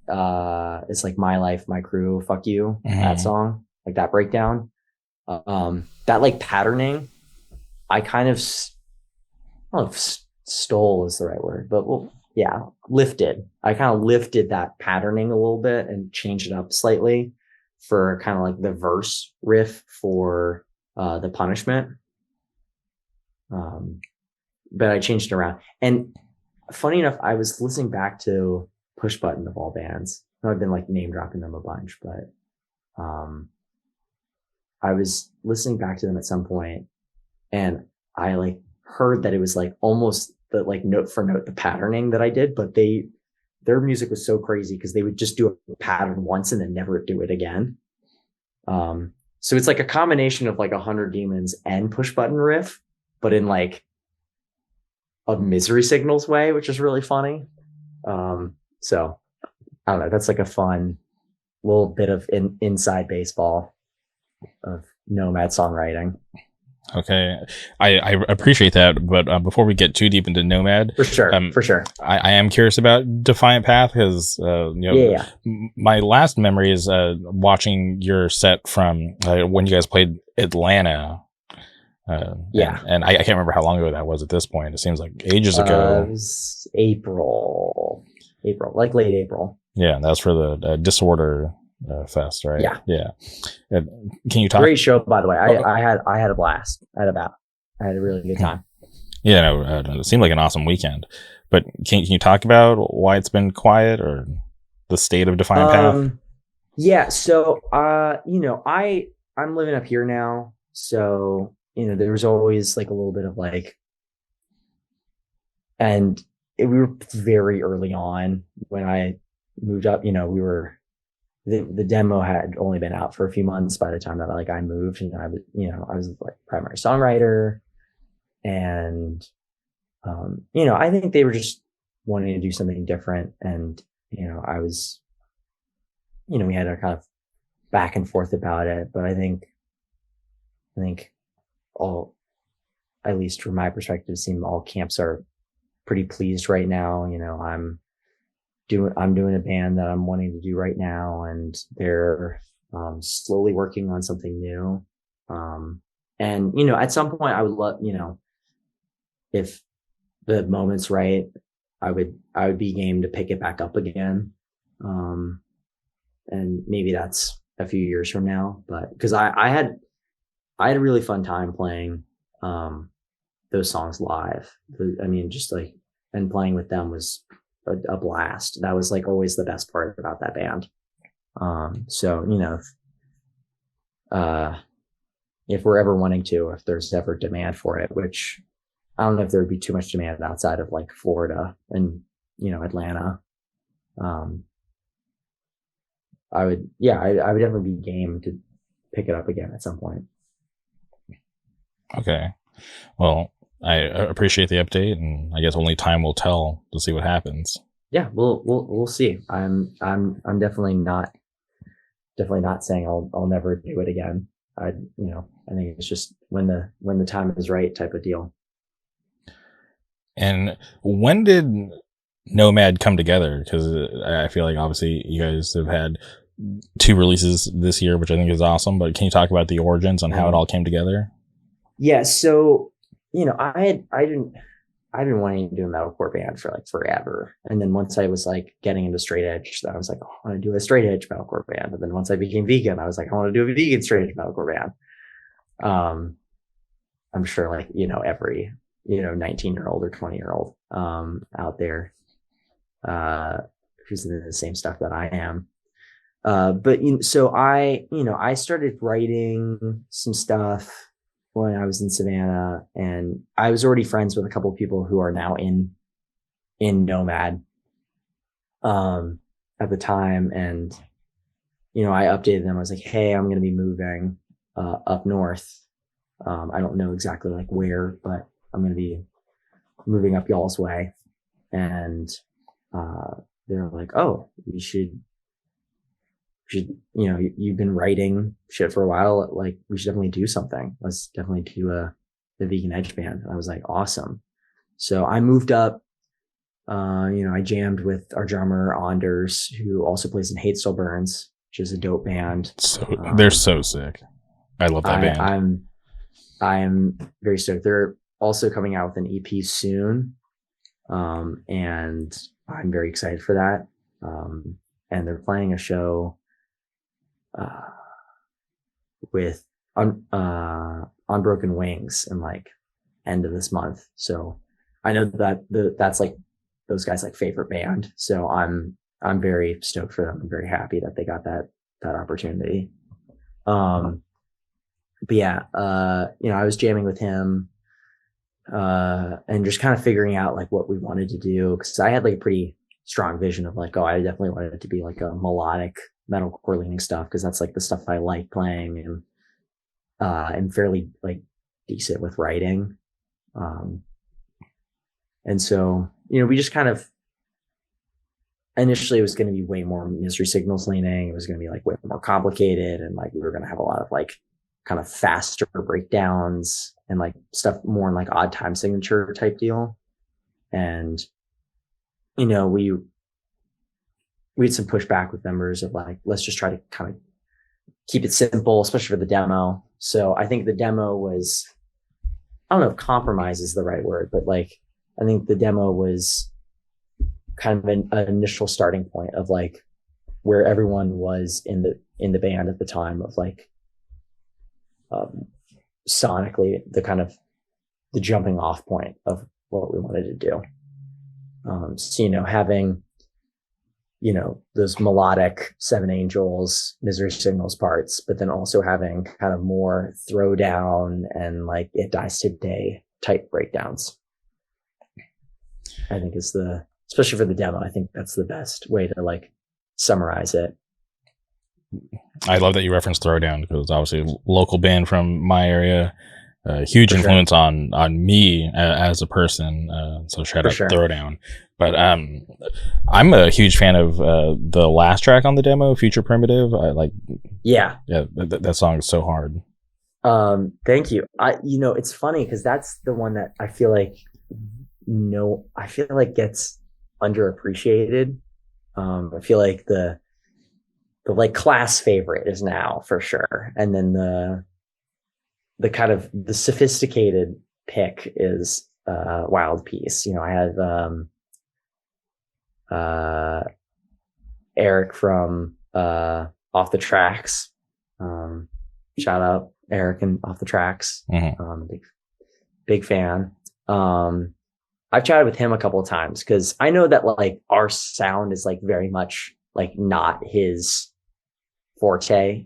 it's like My Life, My Crew, Fuck You, that song, like that breakdown. That like patterning, I kind of, I don't know if stole is the right word, but well, yeah, lifted. I kind of lifted that patterning a little bit and changed it up slightly for kind of like the verse riff for The Punishment. But I changed it around. And funny enough, I was listening back to Push Button of all bands. I've been like name dropping them a bunch, but I was listening back to them at some point, and I like heard that it was like almost the like note for note the patterning that I did, but their music was so crazy because they would just do a pattern once and then never do it again. So it's like a combination of like 100 Demons and Push Button riff, but in like a Misery Signals way, which is really funny. So I don't know. That's like a fun little bit of inside baseball of Nomad songwriting. Okay, I appreciate that, but before we get too deep into Nomad, for sure, I am curious about Defiant Path because my last memory is watching your set from when you guys played Atlanta. Yeah. And I can't remember how long ago that was at this point. It seems like ages ago. It was April, like late April. Yeah, that's for the Disorder Fest, right? Yeah. Yeah. Can you talk? Great show, by the way. I had a blast. I had a really good time. Yeah, no, it seemed like an awesome weekend. But can you talk about why it's been quiet or the state of Defiant Path? Yeah. So, I'm living up here now. So, there was always like a little bit of like, and we were very early on when I moved up. The demo had only been out for a few months by the time that I moved, and I was like primary songwriter, and I think they were just wanting to do something different, and I was, we had a kind of back and forth about it, but I think all, at least from my perspective, seem all camps are pretty pleased right now. I'm doing a band that I'm wanting to do right now, and they're slowly working on something new. And at some point I would love, if the moment's right, I would be game to pick it back up again. And maybe that's a few years from now, but because I had a really fun time playing those songs live. Just like, and playing with them was a blast. That was like always the best part about that band. So if we're ever wanting to, if there's ever demand for it, which I don't know if there would be too much demand outside of like Florida and Atlanta. I would definitely be game to pick it up again at some point. Okay. Well, I appreciate the update, and I guess only time will tell to see what happens. Yeah, we'll see. I'm definitely not saying I'll never do it again. I think it's just when the time is right type of deal. And when did Nomad come together? Because I feel like obviously you guys have had 2 releases this year, which I think is awesome. But can you talk about the origins on how it all came together? Yeah. So, I've been wanting to do a metalcore band for like forever. And then once I was like getting into straight edge, I was like, oh, I want to do a straight edge metalcore band. And then once I became vegan, I was like, I want to do a vegan straight edge metalcore band. I'm sure like, every, 19-year-old or 20-year-old out there who's into the same stuff that I am. But so I started writing some stuff when I was in Savannah, and I was already friends with a couple of people who are now in Nomad at the time. And, I updated them. I was like, hey, I'm going to be moving up north. I don't know exactly like where, but I'm going to be moving up y'all's way. And they're like, oh, you should, you've been writing shit for a while. Like, we should definitely do something. Let's definitely do the Vegan Edge band. And I was like, awesome. So I moved up. I jammed with our drummer Anders, who also plays in Hate Still Burns, which is a dope band. So they're so sick. I love that band. I'm very stoked. They're also coming out with an EP soon, and I'm very excited for that. And they're playing a show with Unbroken Wings in like end of this month. So I know that that's like those guys' like favorite band. So I'm very stoked for them. I'm very happy that they got that opportunity. But yeah, I was jamming with him and just kind of figuring out like what we wanted to do, because I had like a pretty strong vision of like, oh, I definitely wanted it to be like a melodic metalcore leaning stuff, because that's like the stuff I like playing, and I'm fairly like decent with writing. And so, we just kind of, initially it was going to be way more Misery Signals leaning. It was going to be like way more complicated, and like we were going to have a lot of like kind of faster breakdowns and like stuff more in like odd time signature type deal. And we had some pushback with members of like, let's just try to kind of keep it simple, especially for the demo. So I think the demo was I don't know if compromise is the right word, but like I think the demo was kind of an initial starting point of like where everyone was in the band at the time of like um, sonically the kind of the jumping off point of what we wanted to do. So having those melodic Seven Angels, Misery Signals parts, but then also having kind of more throwdown and like It Dies Today type breakdowns. I think is especially for the demo, I think that's the best way to like summarize it. I love that you referenced Throwdown because obviously a local band from my area, huge For influence sure. on me as a person. So shout For out sure. Throwdown. But I'm a huge fan of the last track on the demo, Future Primitive. I like, Yeah. yeah, that song is so hard. Thank you. It's funny because that's the one that I feel like gets underappreciated. I feel like the like class favorite is Now for sure, and then the kind of the sophisticated pick is Wild Peace. I have uh Eric from Off the Tracks. Shout out Eric and Off the Tracks. Mm-hmm. Big fan. I've chatted with him a couple of times because I know that like our sound is like very much like not his forte.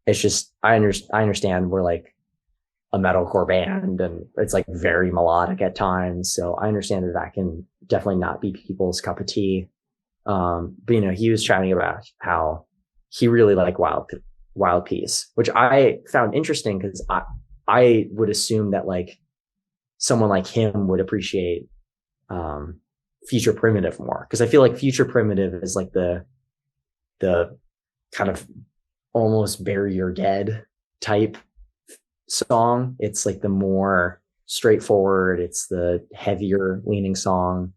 It's just I understand we're like a metalcore band and it's like very melodic at times, so I understand that can definitely not be people's cup of tea. But he was chatting about how he really liked Wild Peace, which I found interesting because I would assume that like someone like him would appreciate Future Primitive more, because I feel like Future Primitive is like the kind of almost Bury Your Dead type song. It's like the more straightforward, it's the heavier leaning song.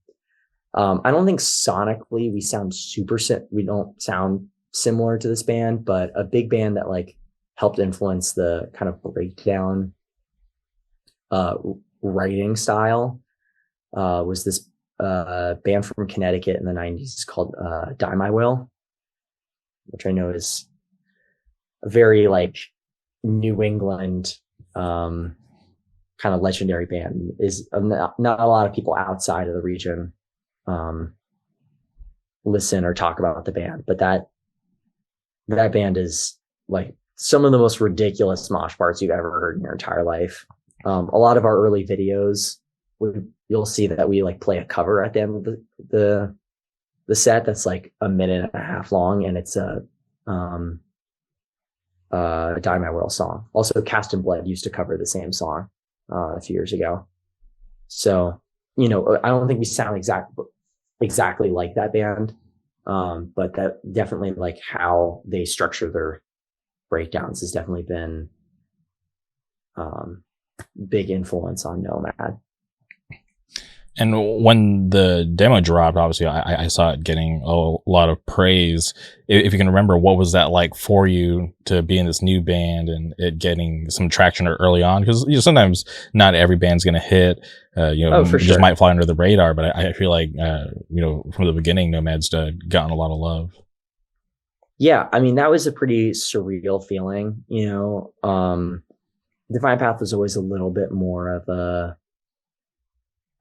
I don't think sonically we don't sound similar to this band, but a big band that like helped influence the kind of breakdown writing style was this band from Connecticut in the 90s called Die My Will, which I know is a very like New England kind of legendary band. Is not a lot of people outside of the region listen or talk about the band, but that band is like some of the most ridiculous mosh parts you've ever heard in your entire life. A lot of our early videos, you'll see that we like play a cover at the end of the set that's like a minute and a half long, and it's a Die My Will song. Also, Cast in Blood used to cover the same song a few years ago. So, I don't think we sound exactly like that band, but that definitely like how they structure their breakdowns has definitely been big influence on Nomad. And when the demo dropped, obviously I saw it getting a lot of praise. If you can remember, what was that like for you to be in this new band and it getting some traction early on? Because sometimes not every band's going to hit. For just sure. might fly under the radar. But I feel like from the beginning, Nomad's gotten a lot of love. Yeah, I mean that was a pretty surreal feeling. Divine Path was always a little bit more of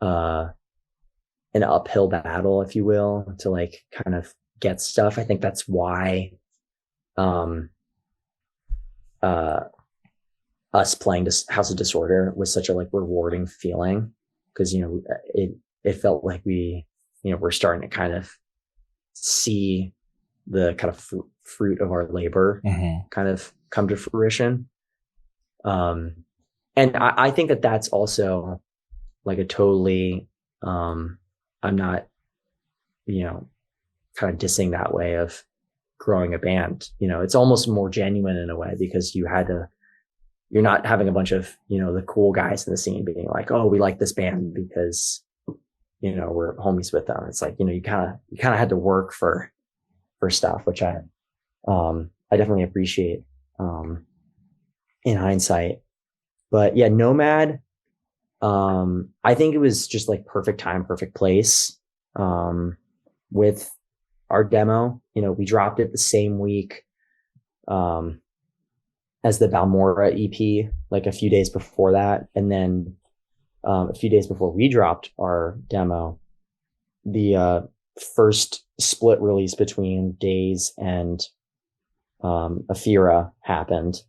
an uphill battle, if you will, to like kind of get stuff. I think that's why us playing House of Disorder was such a like rewarding feeling, because it felt like we're starting to kind of see the kind of fruit of our labor kind of come to fruition. And I think that that's also like a totally I'm not kind of dissing that way of growing a band. It's almost more genuine in a way, because you're not having a bunch of the cool guys in the scene being like, oh, we like this band because we're homies with them. It's like you kind of had to work for stuff, which I definitely appreciate in hindsight. But yeah, Nomad, I think it was just like perfect time, perfect place. With our demo, we dropped it the same week um as the Balmora EP, like a few days before that. And then a few days before we dropped our demo, the first split release between Days and Afira happened,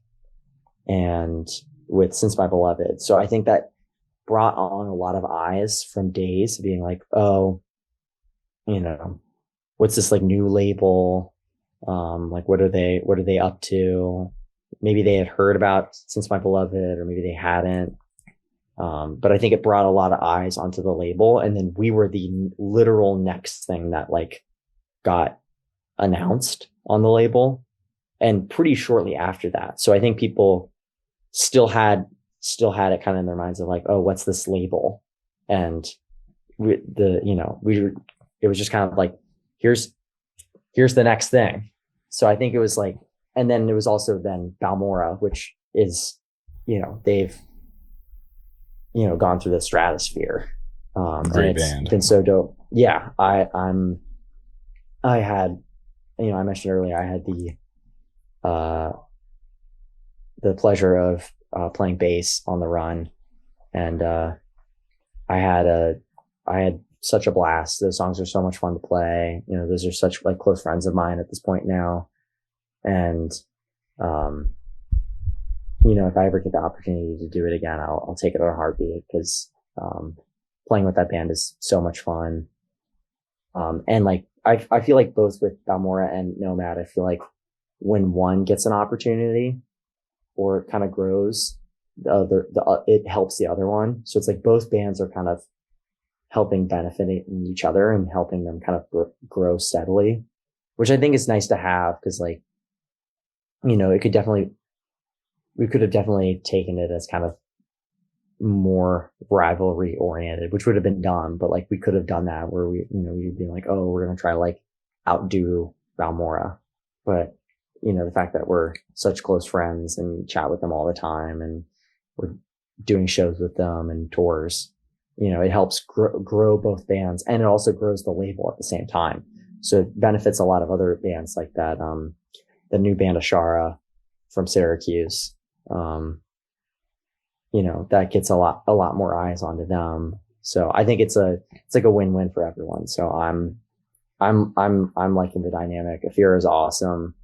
and with Since My Beloved. So I think that brought on a lot of eyes from Days being like, oh, what's this like new label? Like what are they up to? Maybe they had heard about Since My Beloved, or maybe they hadn't. But I think it brought a lot of eyes onto the label, and then we were the literal next thing that like got announced on the label, and pretty shortly after that. So I think people still had it kind of in their minds of like, oh, what's this label? And it was just kind of like, here's the next thing. So I think it was like, and then it was also then Balmora, which is, they've, gone through the stratosphere. Great and it's band. been so dope. Yeah. I had, I mentioned earlier, I had the pleasure of playing bass on the run, and I had such a blast. Those songs are so much fun to play. Those are such like close friends of mine at this point now, and if I ever get the opportunity to do it again, I'll take it in a heartbeat, because playing with that band is so much fun. And like I feel like both with Balmora and Nomad, I feel like when one gets an opportunity or kind of grows, it helps the other one. So it's like both bands are kind of helping benefiting each other and helping them kind of grow steadily, which I think is nice to have, because like, we could have definitely taken it as kind of more rivalry oriented, which would have been dumb, but like we could have done that where we'd be like, oh, we're going to try like outdo Balmora. But, the fact that we're such close friends and chat with them all the time, and we're doing shows with them and tours, it helps grow both bands, and it also grows the label at the same time. So it benefits a lot of other bands like that. The new band Ashara from Syracuse, that gets a lot more eyes onto them. So I think it's like a win-win for everyone. So I'm liking the dynamic. Afira is awesome.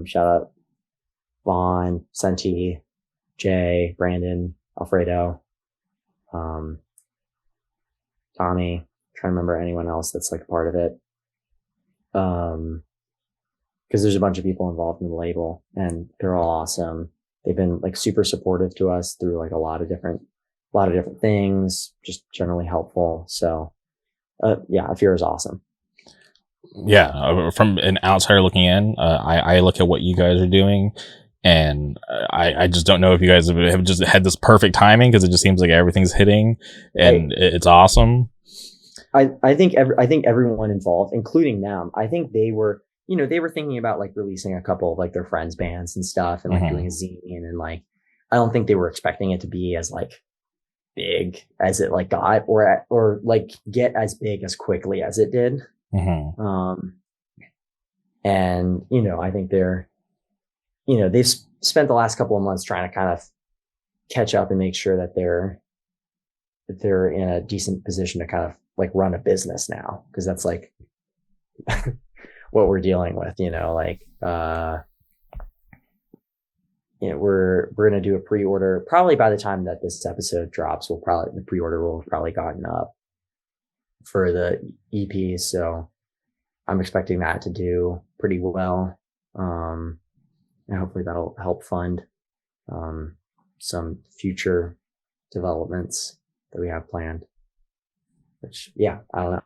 Shout out Vaughn, Senti, Jay, Brandon, Alfredo, Tommy. Trying to remember anyone else that's like a part of it. Because there's a bunch of people involved in the label, and they're all awesome. They've been like super supportive to us through like a lot of different things, just generally helpful. So, yeah, Afira is awesome. Yeah, from an outsider looking in, I look at what you guys are doing, and I just don't know if you guys have just had this perfect timing, because it just seems like everything's hitting, and it's awesome. I think everyone involved, including them, I think they were thinking about like releasing a couple of like their friends' bands and stuff, and like doing a zine, and like I don't think they were expecting it to be as like big as it like got, or like get as big as quickly as it did. And I think they've spent the last couple of months trying to kind of catch up and make sure that they're in a decent position to kind of like run a business now, because that's like what we're dealing with, like we're going to do a pre-order probably by the time that this episode drops. The pre-order will have probably gotten up for the EP, so I'm expecting that to do pretty well, and hopefully that'll help fund some future developments that we have planned. Which, yeah, I don't know.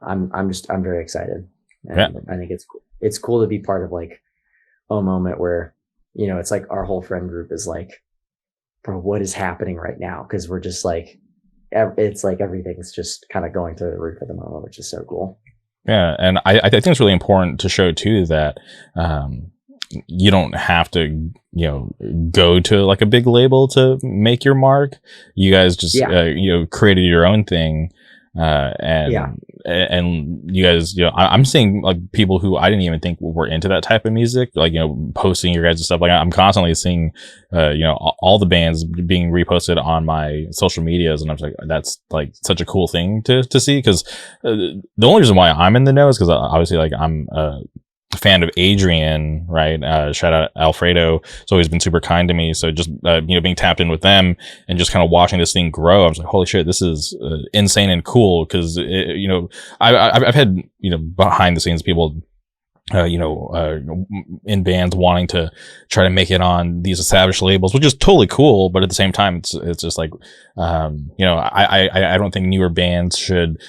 I'm very excited, and yeah. I think it's cool to be part of like a moment where it's like our whole friend group is like, bro, what is happening right now? Because we're just like, it's like everything's just kind of going through the roof at the moment, which is so cool. Yeah, and I think it's really important to show too that you don't have to, go to like a big label to make your mark. You guys just, Yeah. created your own thing. Yeah. And you guys, I'm seeing like people who I didn't even think were into that type of music, like, posting your guys' stuff. Like I'm constantly seeing, all the bands being reposted on my social medias. And I'm like, that's like such a cool thing to see. Cause the only reason why I'm in the know is because obviously like I'm, fan of Adrian, right? Shout out Alfredo. He's always been super kind to me. So just, being tapped in with them and just kind of watching this thing grow, I was like, holy shit, this is insane and cool. Cause, I've had, behind the scenes people, in bands wanting to try to make it on these established labels, which is totally cool. But at the same time, it's just like, I don't think newer bands should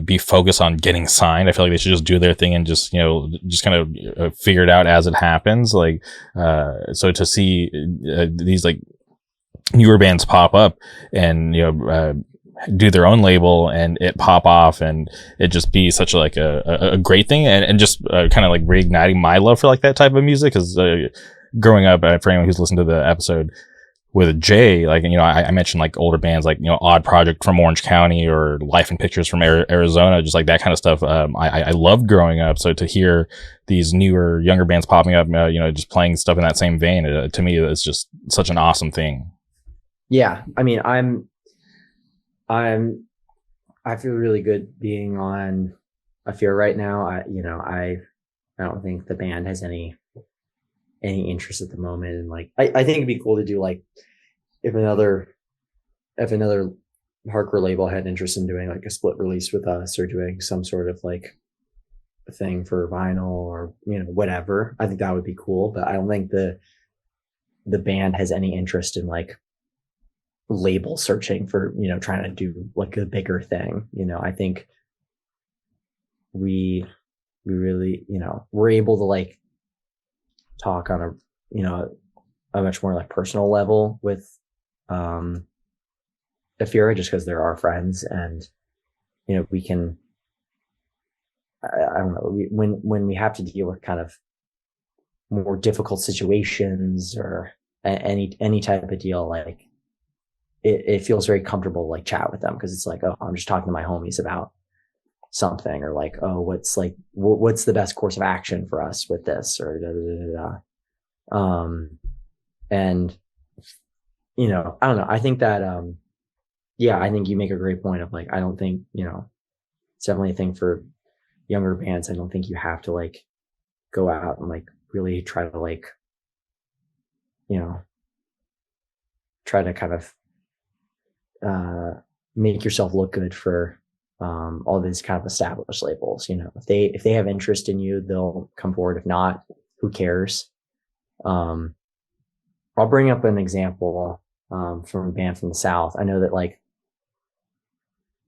be focused on getting signed. I feel like they should just do their thing and just just kind of figure it out as it happens. Like so to see these like newer bands pop up and do their own label and it pop off and it just be such like a great thing and just kind of like reigniting my love for like that type of music. Because growing up, for anyone who's listened to the episode with Jay, like, I mentioned like older bands like, Odd Project from Orange County or Life and Pictures from Arizona, just like that kind of stuff. I loved growing up. So to hear these newer, younger bands popping up, just playing stuff in that same vein, to me, it's just such an awesome thing. Yeah. I mean, I feel really good being on A Fear right now. I don't think the band has any interest at the moment. And like, I think it'd be cool to do like, if another hardcore label had interest in doing like a split release with us or doing some sort of like a thing for vinyl or, whatever, I think that would be cool. But I don't think the band has any interest in like label searching for, trying to do like a bigger thing. I think we really, we're able to like talk on a much more like personal level with Afira, just because they're our friends, and we can, I don't know, when we have to deal with kind of more difficult situations or any type of deal, like it feels very comfortable to like chat with them, because it's like, oh, I'm just talking to my homies about something, or like, oh, what's the best course of action for us with this, or da, da, da, da. And I don't know, I think that yeah, I think you make a great point of like, I don't think, it's definitely a thing for younger bands. I don't think you have to like go out and like really try to like, try to kind of make yourself look good for all these kind of established labels. If they have interest in you, they'll come forward. If not, who cares? I'll bring up an example from a band from the South. I know that like,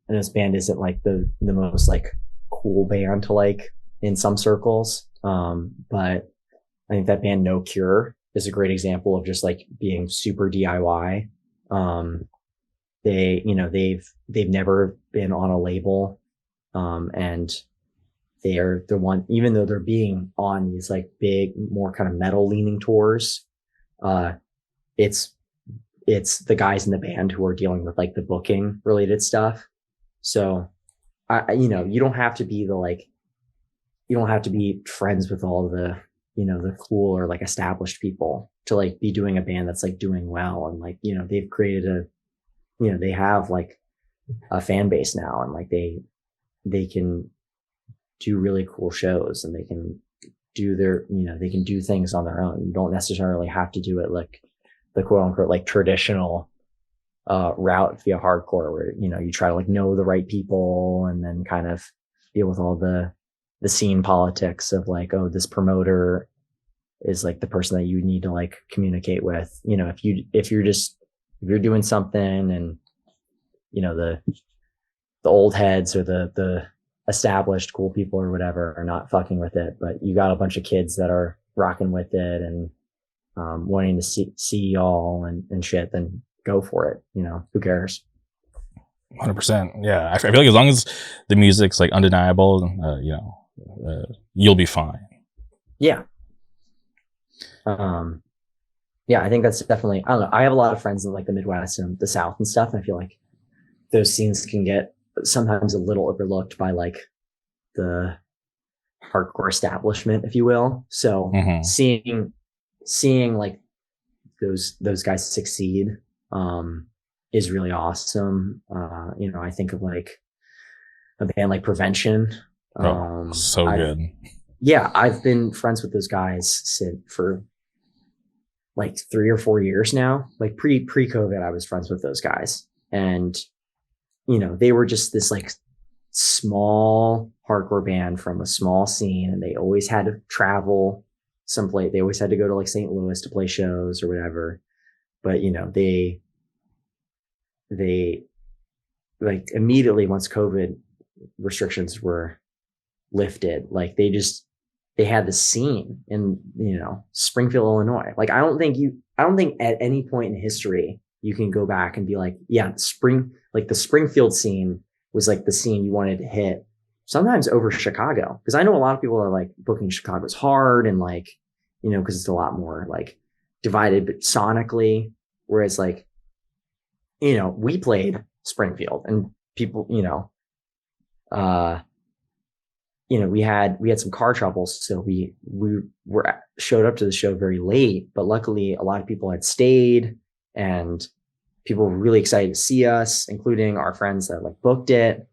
and this band isn't like the most like cool band to like in some circles, but I think that band No Cure is a great example of just like being super DIY. They've never been on a label, and they are the one, even though they're being on these like big, more kind of metal leaning tours, it's the guys in the band who are dealing with like the booking related stuff. So you don't have to be you don't have to be friends with all the, the cool or like established people to like be doing a band that's like doing well. And like, they've created they have like a fan base now, and like they can do really cool shows, and they can do they can do things on their own. You don't necessarily have to do it like the quote unquote like traditional route via hardcore, where you try to like know the right people and then kind of deal with all the scene politics of like, oh, this promoter is like the person that you need to like communicate with. If you're doing something and the old heads or the established cool people or whatever are not fucking with it, but you got a bunch of kids that are rocking with it and wanting to see y'all and shit, then go for it. Who cares? 100%. Yeah, I feel like as long as the music's like undeniable, you'll be fine. Yeah. Um, yeah, I think that's definitely, I don't know. I have a lot of friends in like the Midwest and the South and stuff. And I feel like those scenes can get sometimes a little overlooked by like the hardcore establishment, if you will. So Hmm. seeing like those guys succeed is really awesome. I think of like a band like Prevention. Oh, so I've good. Yeah, I've been friends with those guys since for like 3 or 4 years now. Like pre COVID, I was friends with those guys, and they were just this like small hardcore band from a small scene, and they always had to travel someplace. They always had to go to like St. Louis to play shows or whatever. But they like immediately once COVID restrictions were lifted, like they had the scene in Springfield, Illinois. Like I don't think at any point in history you can go back and be like, yeah, the Springfield scene was like the scene you wanted to hit sometimes over Chicago. Because I know a lot of people are like booking Chicago's hard and like, because it's a lot more like divided but sonically. Whereas like, we played Springfield and people, uh we had some car troubles, so we were showed up to the show very late. But luckily, a lot of people had stayed, and people were really excited to see us, including our friends that like booked it.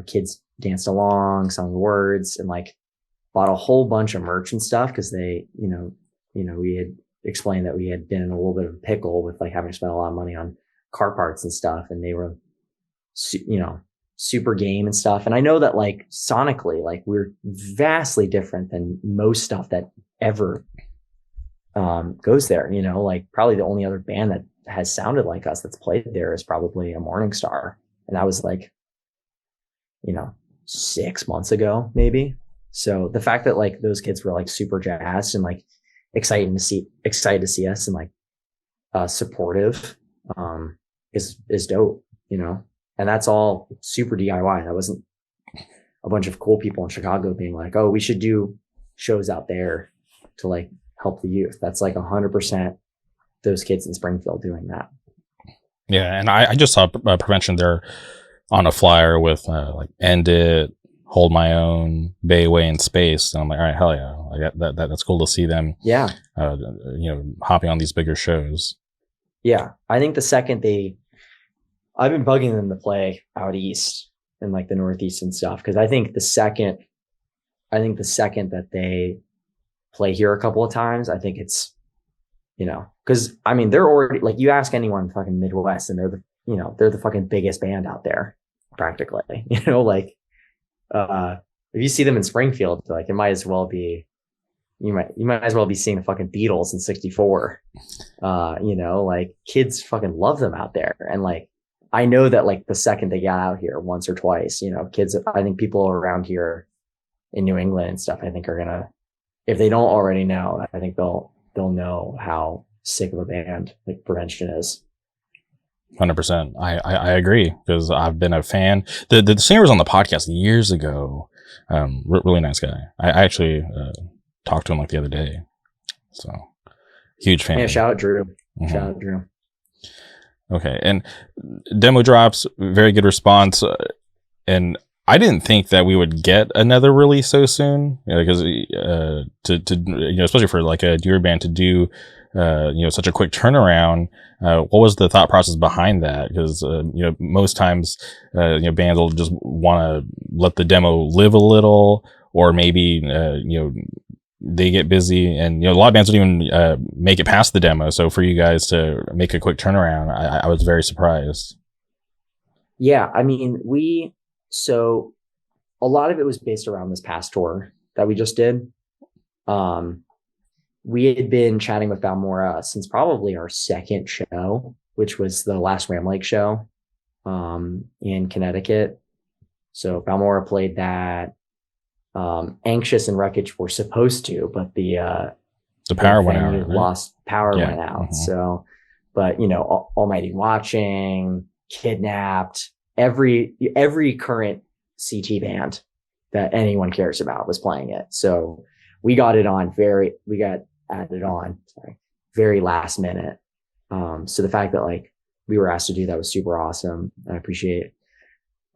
Kids danced along, sung the words, and like bought a whole bunch of merch and stuff because we had explained that we had been in a little bit of a pickle with like having spent a lot of money on car parts and stuff, and they were super game and stuff. And I know that like sonically, like we're vastly different than most stuff that ever goes there. Like probably the only other band that has sounded like us that's played there is probably a Morning Star, and that was like 6 months ago maybe. So the fact that like those kids were like super jazzed and like excited to see us and like supportive is dope. And that's all super DIY. That wasn't a bunch of cool people in Chicago being like, oh, we should do shows out there to like help the youth. That's like 100% those kids in Springfield doing that. Yeah, and I just saw Prevention there on a flyer with like End It, Hold My Own, Bayway, and Space. And I'm like, all right, hell yeah, like that's cool to see them. Yeah, hopping on these bigger shows. yeah. I think I've been bugging them to play out east and like the Northeast and stuff because I think the second that they play here a couple of times, I think it's because I mean they're already like you ask anyone in fucking Midwest and they're the fucking biggest band out there practically. Like if you see them in Springfield, like it might as well be you might as well be seeing the fucking Beatles in '64. Like kids fucking love them out there, and like I know that like the second they got out here once or twice, kids. I think people around here in New England and stuff, I think are gonna, if they don't already know, I think they'll know how sick of a band like Prevention is. 100%. I agree because I've been a fan. The singer was on the podcast years ago. Really nice guy. I actually talked to him like the other day. So huge fan. Yeah, shout out Drew. Mm-hmm. Shout out Drew. Okay, and demo drops, very good response, and I didn't think that we would get another release so soon, because to especially for like a newer band to do such a quick turnaround. What was the thought process behind that? Because most times bands will just want to let the demo live a little, or maybe they get busy, and a lot of bands don't even make it past the demo. So for you guys to make a quick turnaround, I was very surprised. Yeah, I mean, so a lot of it was based around this past tour that we just did. We had been chatting with Balmora since probably our second show, which was the last Ram Lake show in Connecticut. So Balmora played that. Anxious and Wreckage were supposed to, but the power went out. Right? Lost power went out. Mm-hmm. So, but Almighty Watching, Kidnapped, every current CT band that anyone cares about was playing it. So we got it on we got added on. Sorry. Very last minute. So the fact that like we were asked to do that was super awesome. I appreciate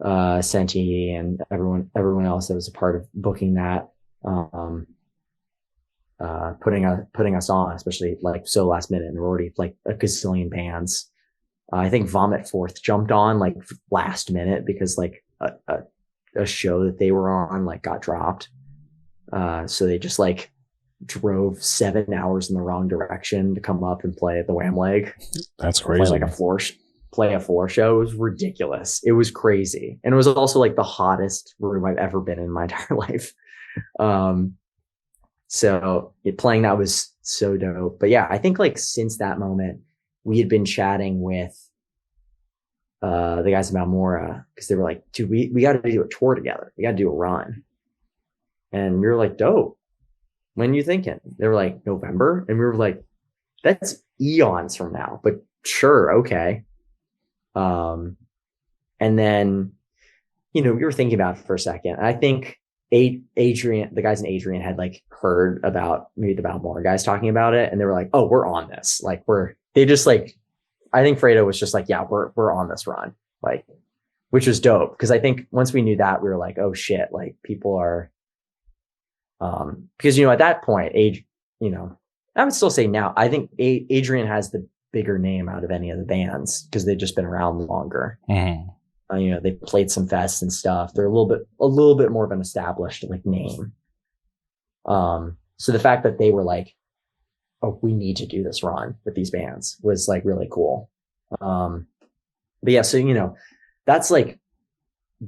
Senti and everyone else that was a part of booking that, putting us on, especially like so last minute, and we're already like a gazillion bands. I think Vomit Fourth jumped on like last minute because like a show that they were on like got dropped. So they just like drove 7 hours in the wrong direction to come up and play at the Wham Leg. That's crazy. Play a floor show. It was ridiculous. It was crazy. And it was also like the hottest room I've ever been in my entire life. So playing that was so dope. But yeah, I think like since that moment, we had been chatting with the guys in Balmora because they were like, dude, we got to do a tour together. We got to do a run. And we were like, dope. When you thinking? They were like, November. And we were like, that's eons from now, but sure. Okay. And then, we were thinking about it for a second. And I think Adrian, the guys in Adrian had like heard about maybe the Balmora guys talking about it. And they were like, oh, we're on this. Like I think Fredo was just like, yeah, we're on this run. Like, which was dope. Cause I think once we knew that, we were like, oh shit, like people are, because, at that point, I would still say now, I think Adrian has the bigger name out of any of the bands because they've just been around longer. Mm-hmm. They played some fests and stuff. They're a little bit more of an established like name. So the fact that they were like, oh, we need to do this run with these bands was like really cool. But yeah, so, that's like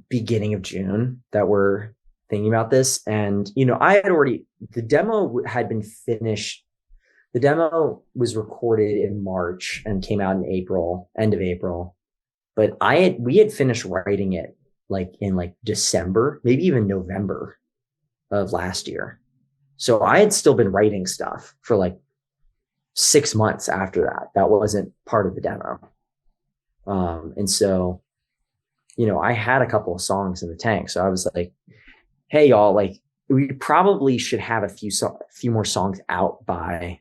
beginning of June that we're thinking about this. And, the demo had been finished. The demo was recorded in March and came out in April, end of April. But we had finished writing it like in like December, maybe even November of last year. So I had still been writing stuff for like 6 months after that. That wasn't part of the demo. And so, I had a couple of songs in the tank. So I was like, hey, y'all, like we probably should have a few more songs out by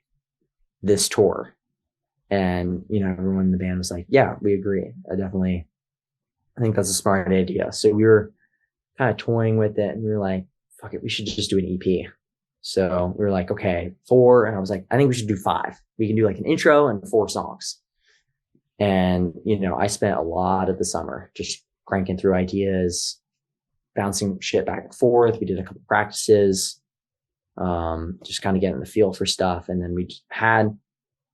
this tour. And, everyone in the band was like, yeah, we agree. I think that's a smart idea. So we were kind of toying with it and we were like, fuck it, we should just do an EP. So we were like, okay, 4. And I was like, I think we should do 5. We can do like an intro and 4 songs. And, I spent a lot of the summer just cranking through ideas, bouncing shit back and forth. We did a couple practices, just kind of getting the feel for stuff. And then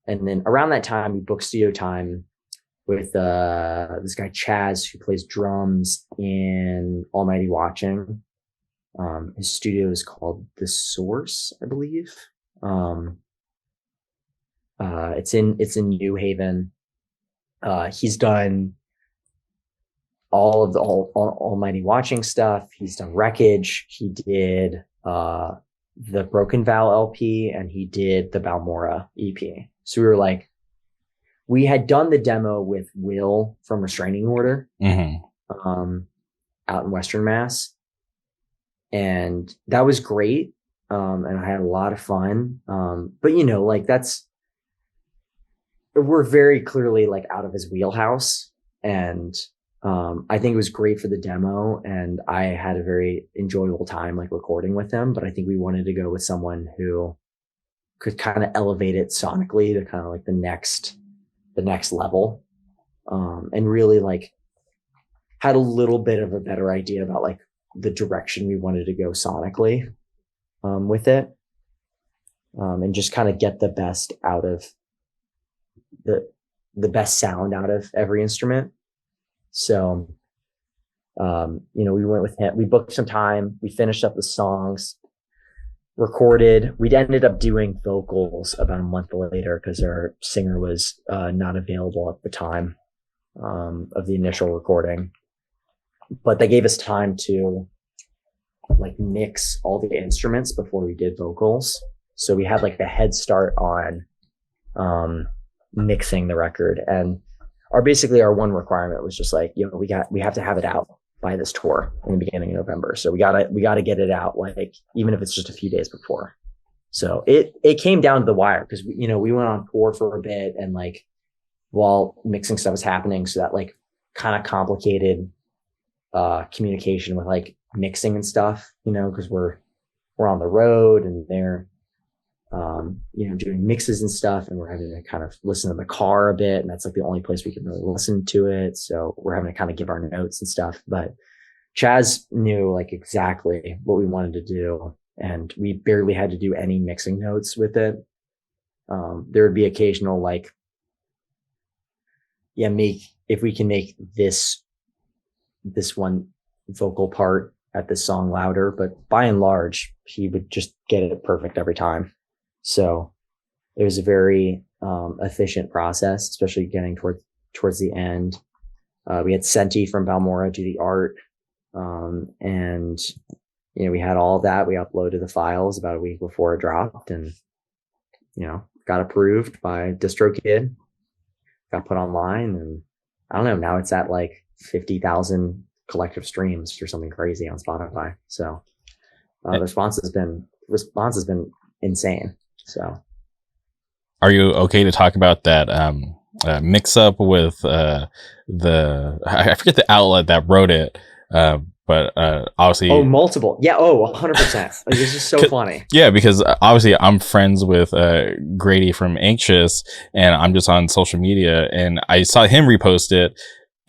and then around that time, we booked studio time with this guy, Chaz, who plays drums in Almighty Watching. His studio is called The Source, I believe. It's in New Haven. He's done all of the Almighty Watching stuff. He's done Wreckage. He did the Broken Vow LP, and he did the Balmora EP. So we were like, we had done the demo with Will from Restraining Order, out in Western Mass. And that was great. And I had a lot of fun. But we're very clearly like out of his wheelhouse. And I think it was great for the demo, and I had a very enjoyable time like recording with him. But I think we wanted to go with someone who could kind of elevate it sonically to kind of like the next level, and really like had a little bit of a better idea about like the direction we wanted to go sonically with it, and just kind of get the best out of the best sound out of every instrument. So, we went with him. We booked some time. We finished up the songs, recorded. We ended up doing vocals about a month later because our singer was not available at the time of the initial recording. But they gave us time to like mix all the instruments before we did vocals. So we had like a head start on mixing the record. And our one requirement was just like, we have to have it out by this tour in the beginning of November. So we gotta get it out, like even if it's just a few days before. So it came down to the wire because we went on tour for a bit, and like while mixing stuff was happening, so that like kind of complicated communication with like mixing and stuff, because we're on the road and they're doing mixes and stuff, and we're having to kind of listen to the car a bit, and that's like the only place we can really listen to it. So we're having to kind of give our notes and stuff. But Chaz knew like exactly what we wanted to do, and we barely had to do any mixing notes with it. There would be occasional like, if we can make this one vocal part at this song louder, but by and large, he would just get it perfect every time. So it was a very efficient process, especially getting towards the end. We had Senti from Balmora do the art, and we had all of that. We uploaded the files about a week before it dropped, and got approved by DistroKid, got put online, and I don't know. Now it's at like 50,000 collective streams or something crazy on Spotify. So the response has been insane. So, are you okay to talk about that mix up with I forget the outlet that wrote it, but obviously multiple, 100%. Like, it's just so funny. Yeah, because obviously I'm friends with Grady from Anxious, and I'm just on social media, and I saw him repost it.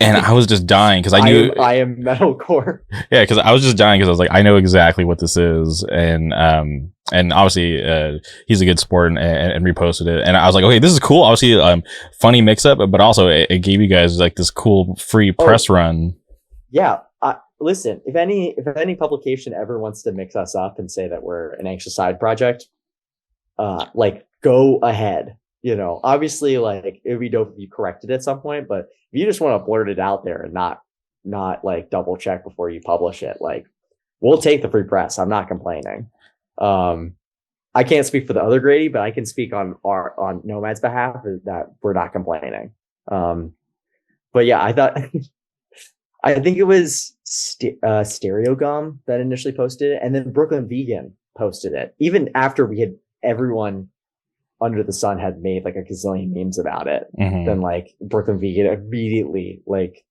And I was just dying because I knew I am metalcore. Yeah, because I was just dying because I was like, I know exactly what this is, and obviously he's a good sport and reposted it, and I was like, okay, this is cool. Obviously, funny mix up, but also it gave you guys like this cool free press run. Yeah, listen, if any publication ever wants to mix us up and say that we're an Anxious Side project, like go ahead. Obviously, like it would be dope if you corrected at some point, but if you just want to blurt it out there and not like double check before you publish it, like we'll take the free press. I'm not complaining. I can't speak for the other Grady, but I can speak on Nomad's behalf that we're not complaining. But yeah, I think it was Stereo Gum that initially posted it, and then Brooklyn Vegan posted it, even after we had everyone under the sun had made like a gazillion memes about it. Mm-hmm. Then like Brooklyn Vegan immediately like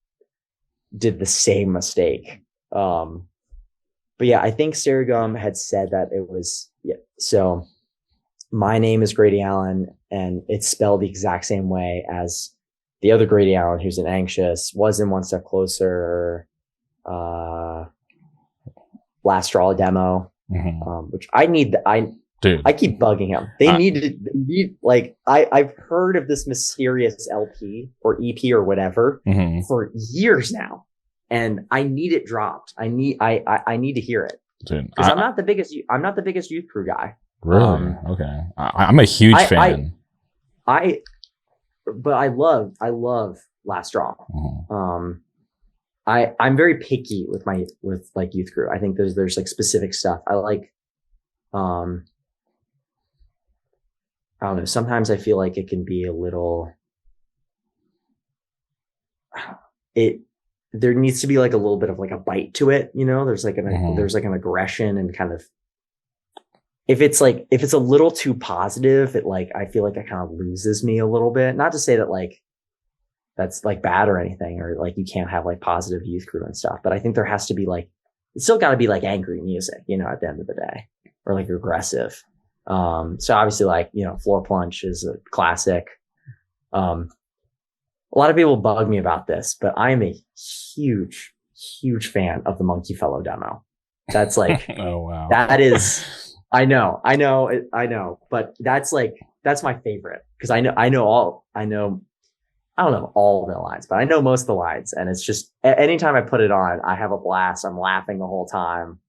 did the same mistake. But yeah, I think Saragum had said that it was, so my name is Grady Allen, and it's spelled the exact same way as the other Grady Allen, who's an Anxious, was in One Step Closer, Last Straw demo, which Dude, I keep bugging him. They need like I've heard of this mysterious LP or EP or whatever for years now, and I need it dropped. I need to hear it, because I'm not the biggest Youth Crew guy. Really? Okay, I'm a huge fan. But I love Last Straw. I'm very picky with like Youth Crew. I think there's like specific stuff I like. I don't know. Sometimes I feel like it can be a little. There needs to be like a little bit of like a bite to it, There's like an aggression, and kind of. If it's a little too positive, I feel like it kind of loses me a little bit. Not to say that like that's like bad or anything, or like you can't have like positive Youth Crew and stuff, but I think there has to be like, it's still got to be like angry music, at the end of the day, or like aggressive. So obviously like, Floor Plunge is a classic. A lot of people bug me about this, but I am a huge, huge fan of the Monkey Fellow demo. That's like, oh wow, that is, I know, but that's my favorite, because I don't know all of the lines, but I know most of the lines, and it's just anytime I put it on, I have a blast. I'm laughing the whole time.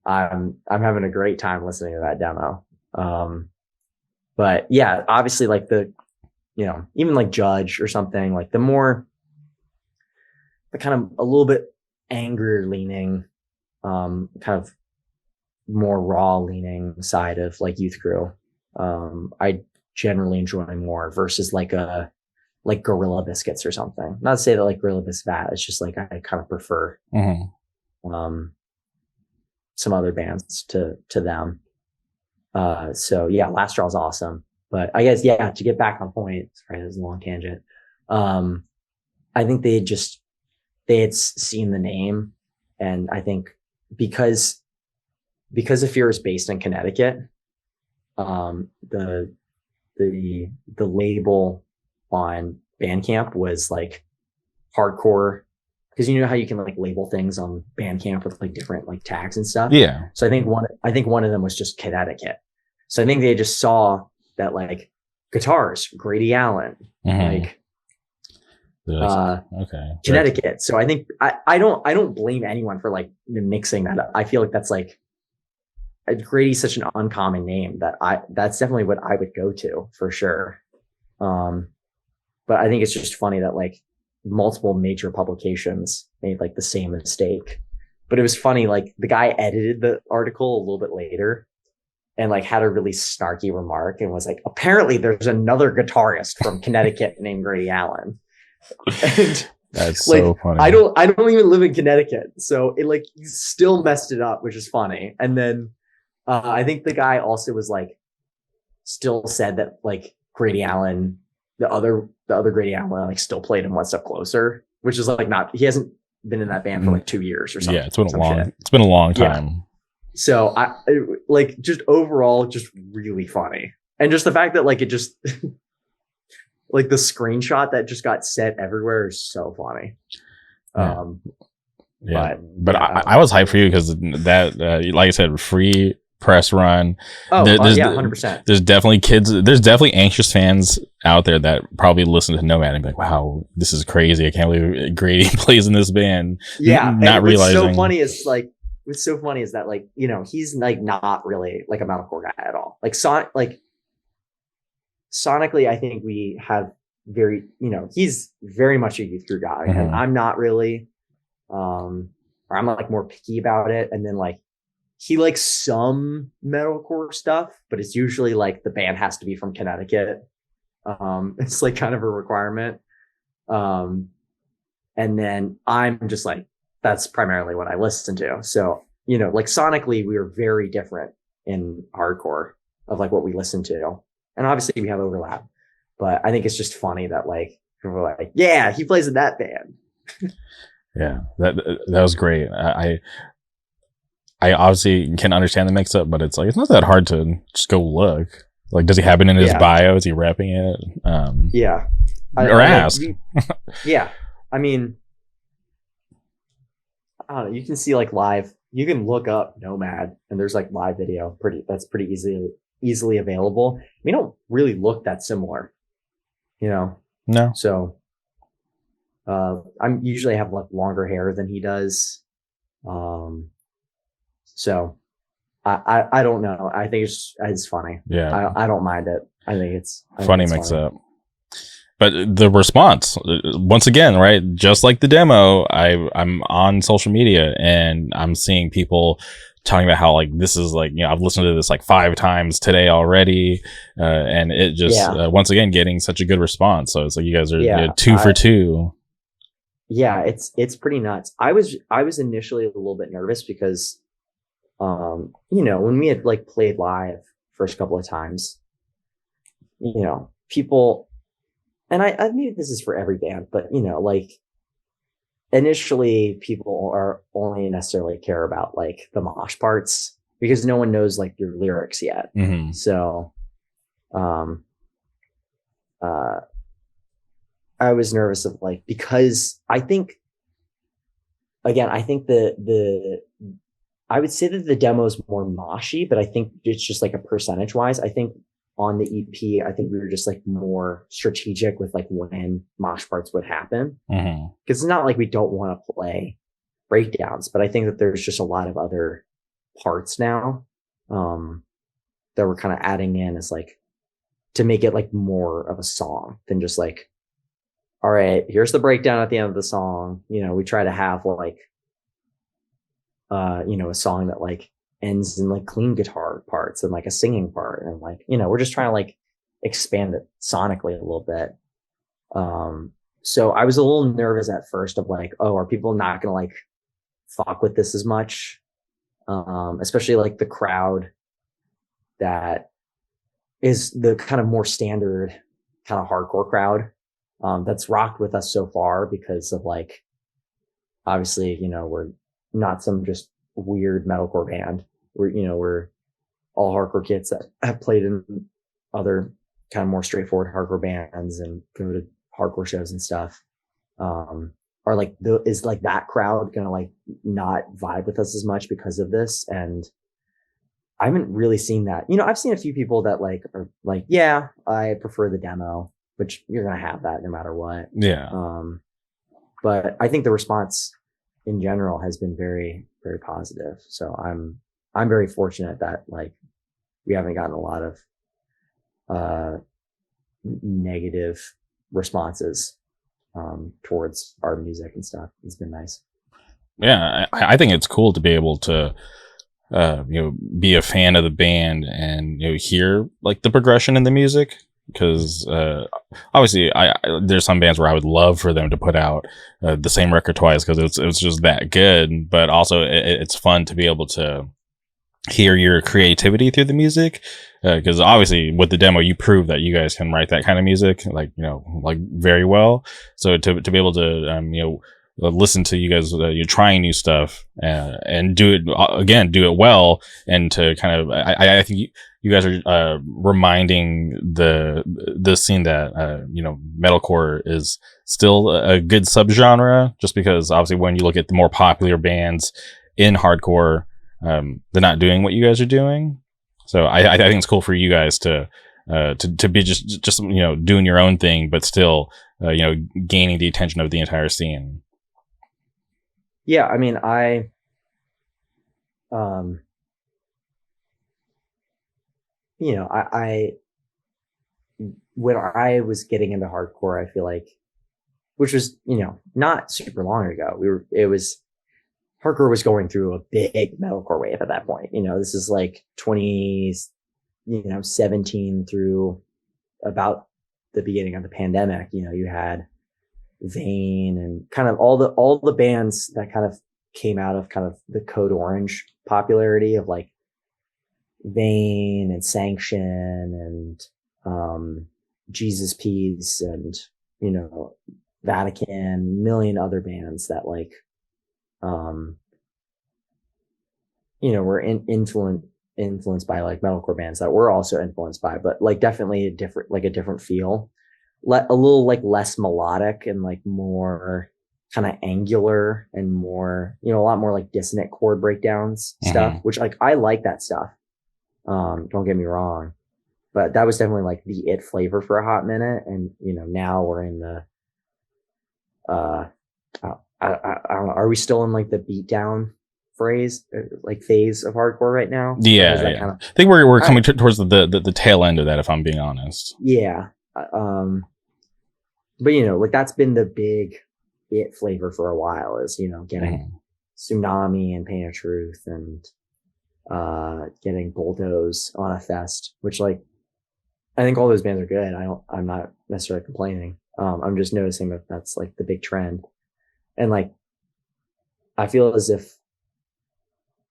I'm having a great time listening to that demo. But yeah, obviously like even like Judge or something, like the kind of a little bit angrier leaning, kind of more raw leaning side of like Youth Crew, I generally enjoy more versus like Gorilla Biscuits or something. Not to say that like Gorilla Biscuits bad, it's just like I kind of prefer some other bands to them. So yeah, Last Straw is awesome. But I guess, yeah, to get back on point, sorry, that was a long tangent. Um, I think they had seen the name, and I think because the Fear is based in Connecticut, um, the the label on Bandcamp was like hardcore, because you know how you can like label things on Bandcamp with like different like tags and stuff. Yeah. So I think one of them was just Connecticut. So I think they just saw that like guitars, Grady Allen, like Okay. Connecticut. So I think I don't blame anyone for like mixing that up. I feel like that's like Grady's such an uncommon name that that's definitely what I would go to for sure. But I think it's just funny that like multiple major publications made like the same mistake. But it was funny, like the guy edited the article a little bit later and like had a really snarky remark and was like, apparently there's another guitarist from Connecticut named Grady Allen. And that's like, so funny. I don't even live in Connecticut. So it like, he still messed it up, which is funny. And then I think the guy also was like, still said that like Grady Allen, the other Grady Allen, like still played in One Step Closer, which is like not, he hasn't been in that band for like 2 years or something. Yeah, it's been a long time. Yeah. So I like just overall just really funny, and just the fact that like it just like the screenshot that just got sent everywhere is so funny. Yeah. But I was hyped for you because that, like I said, free press run. There's 100%. There's definitely kids. There's definitely anxious fans out there that probably listen to Nomad and be like, "Wow, this is crazy! I can't believe Grady plays in this band." Yeah, not realizing. What's so funny is like, what's so funny is that like, you know, he's like not really like a metalcore guy at all. Like sonically, I think we have very, you know, he's very much a youth crew guy, and I'm not really, or I'm like more picky about it. And then like he likes some metalcore stuff, but it's usually like the band has to be from Connecticut. It's like kind of a requirement. And then I'm just like, that's primarily what I listen to. So, you know, like sonically, we are very different in hardcore of like what we listen to. And obviously we have overlap, but I think it's just funny that like, people are like, yeah, he plays in that band. Yeah, that was great. I obviously can understand the mix up, but it's like, it's not that hard to just go look. Like, does he have it in his bio? Is he rapping it? Yeah. Or ask. Yeah. I mean, I don't know. You can see like live, you can look up Nomad and there's like live video that's pretty easily available. We don't really look that similar, you know? No. So, I'm usually have like longer hair than he does. So I don't know. I think it's funny. Yeah. I don't mind it. I think it's funny mix up. But the response, once again, right? Just like the demo, I'm on social media and I'm seeing people talking about how like this is like, you know, I've listened to this like 5 times today already, and it just once again getting such a good response. So it's like you guys are 2 for 2. Yeah, it's pretty nuts. I was initially a little bit nervous because, you know, when we had like played live first couple of times, you know, people. And I mean, this is for every band, but you know, like initially people are only necessarily care about like the mosh parts because no one knows like your lyrics yet. So, I was nervous of like, because I think, again, I think I would say that the demo is more moshy, but I think it's just like a percentage wise. I think on the EP, I think we were just like more strategic with like when mosh parts would happen. Because it's not like we don't want to play breakdowns, but I think that there's just a lot of other parts now that we're kind of adding in as like to make it like more of a song than just like, all right, here's the breakdown at the end of the song. You know, we try to have like, you know, a song that like ends in like clean guitar parts and like a singing part, and like, you know, we're just trying to like expand it sonically a little bit. So I was a little nervous at first of like, oh, are people not gonna like fuck with this as much? Especially like the crowd that is the kind of more standard kind of hardcore crowd, that's rocked with us so far because of like, obviously, we're not some just weird metalcore band. We're all hardcore kids that have played in other kind of more straightforward hardcore bands and go to hardcore shows and stuff. Are like is like that crowd gonna like not vibe with us as much because of this? And I haven't really seen that. I've seen a few people that like are like, yeah, I prefer the demo, which you're gonna have that no matter what. Yeah. But I think the response in general has been very, very positive. So I'm very fortunate that like we haven't gotten a lot of negative responses towards our music and stuff. It's been nice. Yeah, I think it's cool to be able to be a fan of the band and hear like the progression in the music, because obviously there's some bands where I would love for them to put out the same record twice because it's just that good, but also it's fun to be able to hear your creativity through the music, because obviously with the demo you prove that you guys can write that kind of music like like very well. So to be able to listen to you guys, you're trying new stuff and do it well, and to kind of I think you guys are reminding the scene that metalcore is still a good subgenre, just because obviously when you look at the more popular bands in hardcore, they're not doing what you guys are doing. So I think it's cool for you guys to be just doing your own thing, but still gaining the attention of the entire scene. Yeah, I mean, I when I was getting into hardcore, I feel like, which was not super long ago, hardcore was going through a big metalcore wave at that point. This is like 2017 through about the beginning of the pandemic. You had Vane and kind of all the bands that kind of came out of kind of the Code Orange popularity of like Vane and Sanction and Jesus Peace and Vatican, million other bands that like were influenced by like metalcore bands that were also influenced by, but like definitely a different feel, a little like less melodic and like more kind of angular and more a lot more like dissonant chord breakdowns stuff, which like I like that stuff. Don't get me wrong, but that was definitely like the it flavor for a hot minute. And now we're in the I don't know, are we still in like the beatdown phase of hardcore right now? Yeah, I think we're coming towards the tail end of that, if I'm being honest. Yeah. But like that's been the big it flavor for a while, is getting Tsunami and Pain of Truth and getting Bulldoze on a fest, which like I think all those bands are good. I'm not necessarily complaining. I'm just noticing that that's like the big trend. And like I feel as if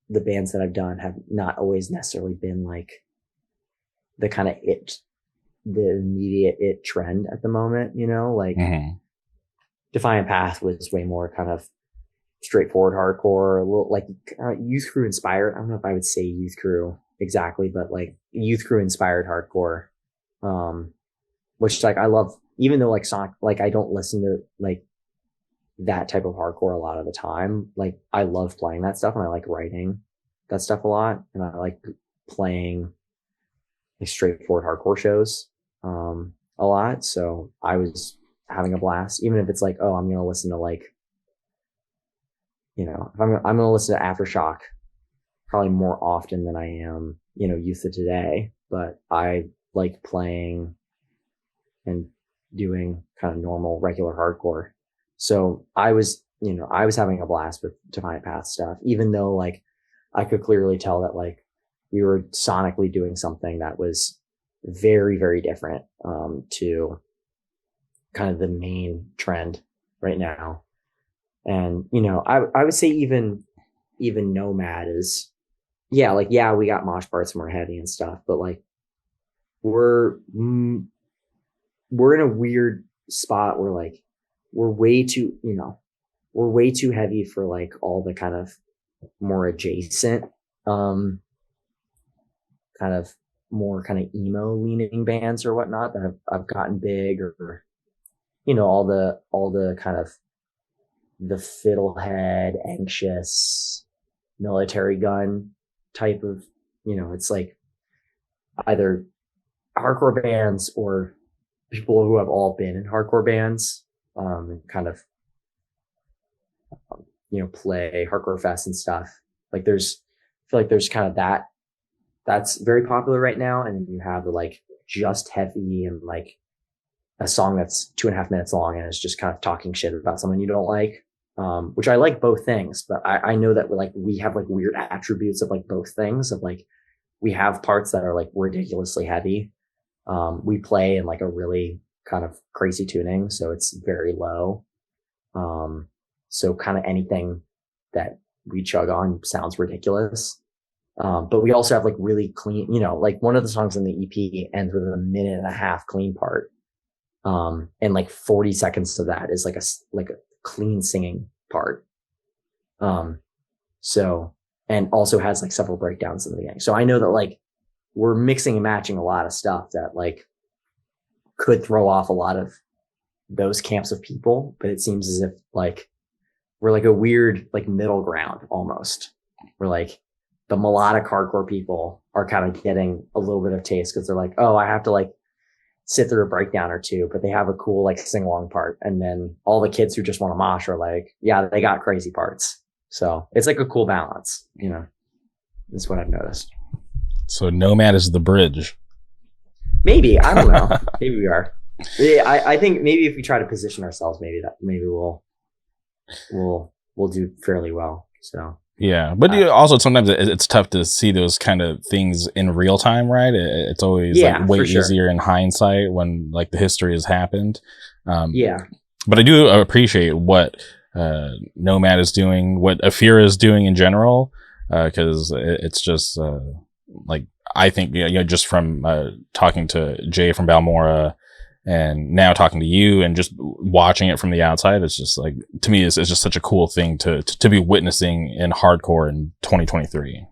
the bands that I've done have not always necessarily been like the kind of the immediate it trend at the moment, like Defiant Path was way more kind of straightforward hardcore, a little like Youth Crew inspired. I don't know if I would say Youth Crew exactly, but like Youth Crew inspired hardcore, which like I love, even though like Sonic, like I don't listen to like that type of hardcore a lot of the time. Like I love playing that stuff and I like writing that stuff a lot, and I like playing like straightforward hardcore shows a lot. So I was having a blast, even if it's like, oh, I'm gonna listen to like if I'm gonna listen to Aftershock probably more often than I am Youth of Today, but I like playing and doing kind of normal regular hardcore. So I was having a blast with Defiant Path stuff, even though like I could clearly tell that like we were sonically doing something that was very, very different to kind of the main trend right now. And I would say even Nomad is yeah, like, yeah, we got mosh parts and we're heavy and stuff, but like we're we're in a weird spot where like we're way too, we're way too heavy for like all the kind of more adjacent, um, kind of more kind of emo leaning bands or whatnot that have gotten big, or all the kind of the fiddlehead, anxious, military gun type of, it's like either hardcore bands or people who have all been in hardcore bands, and kind of, play hardcore fest and stuff. Like I feel like there's kind of that's very popular right now. And then you have the like just heavy and like a song that's 2.5 minutes long and it's just kind of talking shit about someone you don't like. Which I like both things, but I know that we have like weird attributes of like both things of like, we have parts that are like ridiculously heavy. We play in like a really kind of crazy tuning, so it's very low. So kind of anything that we chug on sounds ridiculous. But we also have like really clean, like one of the songs in the EP ends with a 1.5 minute clean part. And like 40 seconds of that is like a clean singing part. So, and also has like several breakdowns in the beginning. So I know that like we're mixing and matching a lot of stuff that like could throw off a lot of those camps of people, but it seems as if like we're like a weird like middle ground almost. We're like the melodic hardcore people are kind of getting a little bit of taste because they're like, oh, I have to like sit through a breakdown or two, but they have a cool like sing along part. And then all the kids who just want to mosh are like, yeah, they got crazy parts. So it's like a cool balance, is what I've noticed. So Nomad is the bridge. Maybe, I don't know. Maybe we are. Yeah, I think maybe if we try to position ourselves, maybe we'll do fairly well. So yeah, but also sometimes it's tough to see those kind of things in real time, right? It's always like way easier in hindsight when like the history has happened. Yeah, but I do appreciate what Nomad is doing, what Afira is doing in general, because it's just like I think just from talking to Jay from Balmora and now talking to you and just watching it from the outside, it's just like, to me, it's just such a cool thing to be witnessing in hardcore in 2023.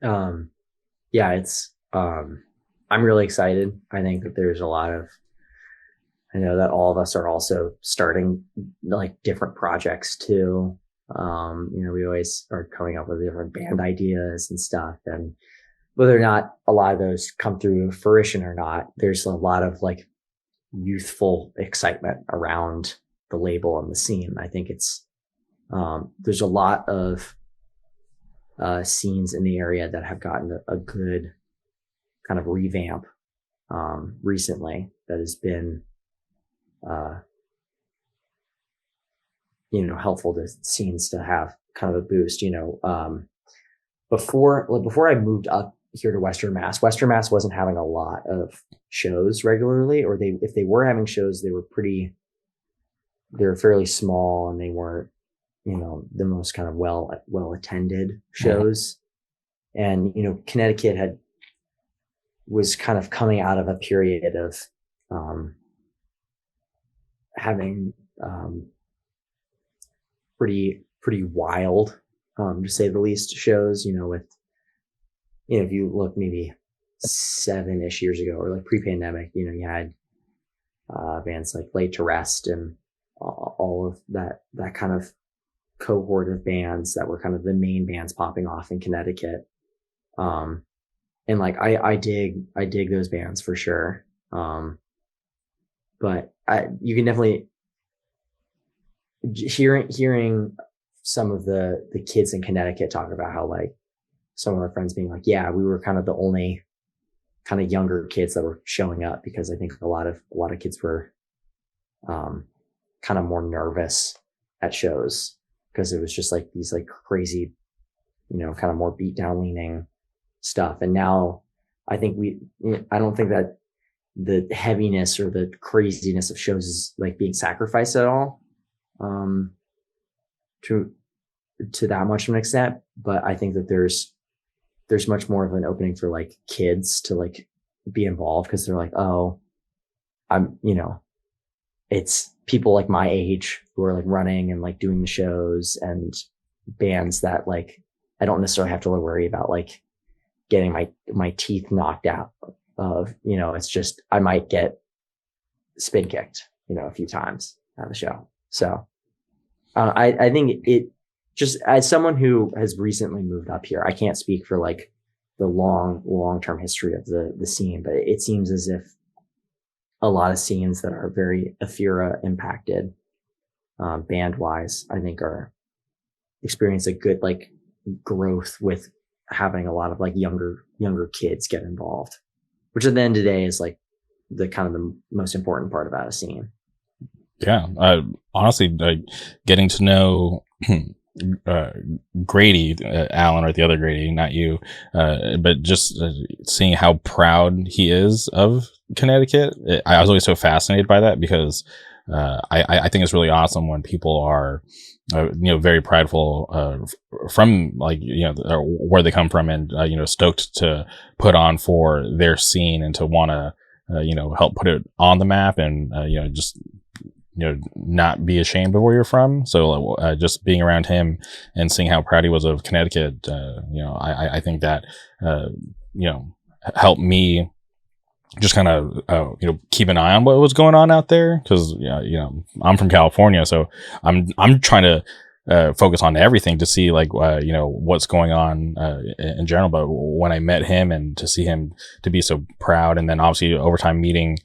Yeah, it's I'm really excited. I think that there's a lot of, I know that all of us are also starting like different projects too. We always are coming up with different band ideas and stuff, and whether or not a lot of those come through fruition or not, there's a lot of like youthful excitement around the label and the scene. I think it's there's a lot of scenes in the area that have gotten a good kind of revamp recently that has been helpful to scenes to have kind of a boost. Before I moved up here to Western Mass wasn't having a lot of shows regularly, or if they were having shows, they were fairly small and they weren't, the most kind of well attended shows. And, Connecticut was kind of coming out of a period of, having, pretty wild, to say the least, shows, with, if you look maybe 7-ish years ago or like pre-pandemic, you had bands like Laid to Rest and all of that kind of cohort of bands that were kind of the main bands popping off in Connecticut. And like I dig those bands for sure. But you can definitely hearing some of the kids in Connecticut talk about how like some of our friends being like, yeah, we were kind of the only kind of younger kids that were showing up, because I think a lot of kids were kind of more nervous at shows because it was just like these like crazy, kind of more beat down leaning stuff. And now I don't think that the heaviness or the craziness of shows is like being sacrificed at all. To to that much of an extent, but I think that there's much more of an opening for like kids to like be involved because they're like, oh, I'm, it's people like my age who are like running and like doing the shows and bands that like I don't necessarily have to worry about like getting my teeth knocked out of, it's just I might get spin kicked, a few times on the show. So I think it just as someone who has recently moved up here, I can't speak for like the long-term history of the scene, but it seems as if a lot of scenes that are very Athira impacted, band wise, I think are experience a good like growth with having a lot of like younger kids get involved, which at the end of the day is like the kind of the most important part about a scene. Yeah, honestly, getting to know Grady Allen, or the other Grady, not you, but just seeing how proud he is of Connecticut. I was always so fascinated by that because I think it's really awesome when people are very prideful from like where they come from, and stoked to put on for their scene and to want to help put it on the map, and just not be ashamed of where you're from. So just being around him and seeing how proud he was of Connecticut, I think that helped me just kind of keep an eye on what was going on out there, because I'm from California, so I'm trying to focus on everything to see like what's going on in general. But when I met him and to see him to be so proud, and then obviously over time meeting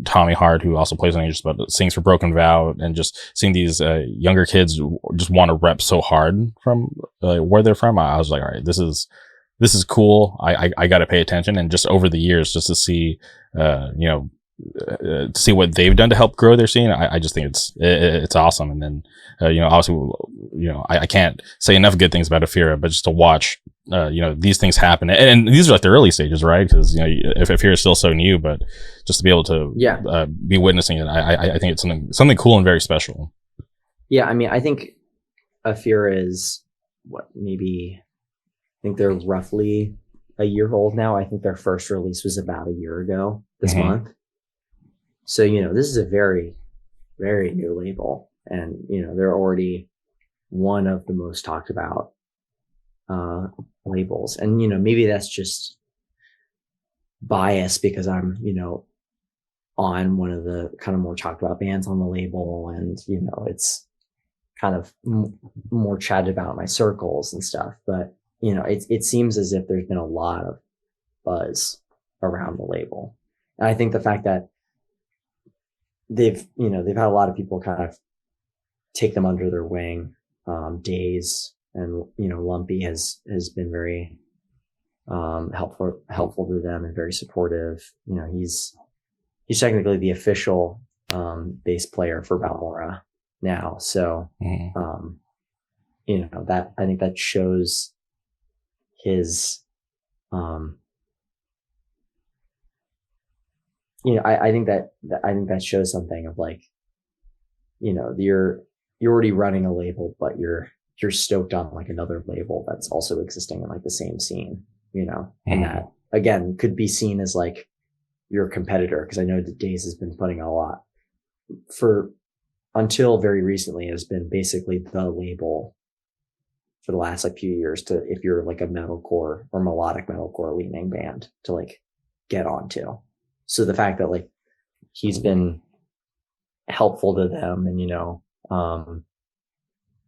Tommy Hart, who also plays on Angels but sings for Broken Vow, and just seeing these younger kids just want to rep so hard from where they're from, I was like, all right, this is cool. I got to pay attention. And just over the years, just to see to see what they've done to help grow their scene, I just think it's awesome. And then obviously I can't say enough good things about Athira, but just to watch these things happen, and these are like the early stages, right? Because if Athira is still so new, but just to be able to be witnessing it, I think it's something cool and very special. Yeah, I mean, I think Athira is maybe I think they're roughly a year old now. I think their first release was about a year ago this month. So, this is a very, very new label, and, they're already one of the most talked about labels. And, maybe that's just bias because I'm, on one of the kind of more talked about bands on the label, and, it's kind of more chatted about in my circles and stuff. But, it seems as if there's been a lot of buzz around the label. And I think the fact that they've had a lot of people kind of take them under their wing. Days and Lumpy has been very helpful to them and very supportive. He's technically the official bass player for Balmora now. So that I think that shows his I think that shows something of like, you're already running a label, but you're stoked on like another label that's also existing in like the same scene, and that again could be seen as like your competitor. Cause I know that Days has been putting a lot until very recently has been basically the label for the last like few years to, if you're like a metalcore or melodic metalcore leaning band, to like get onto. So the fact that like he's been helpful to them, and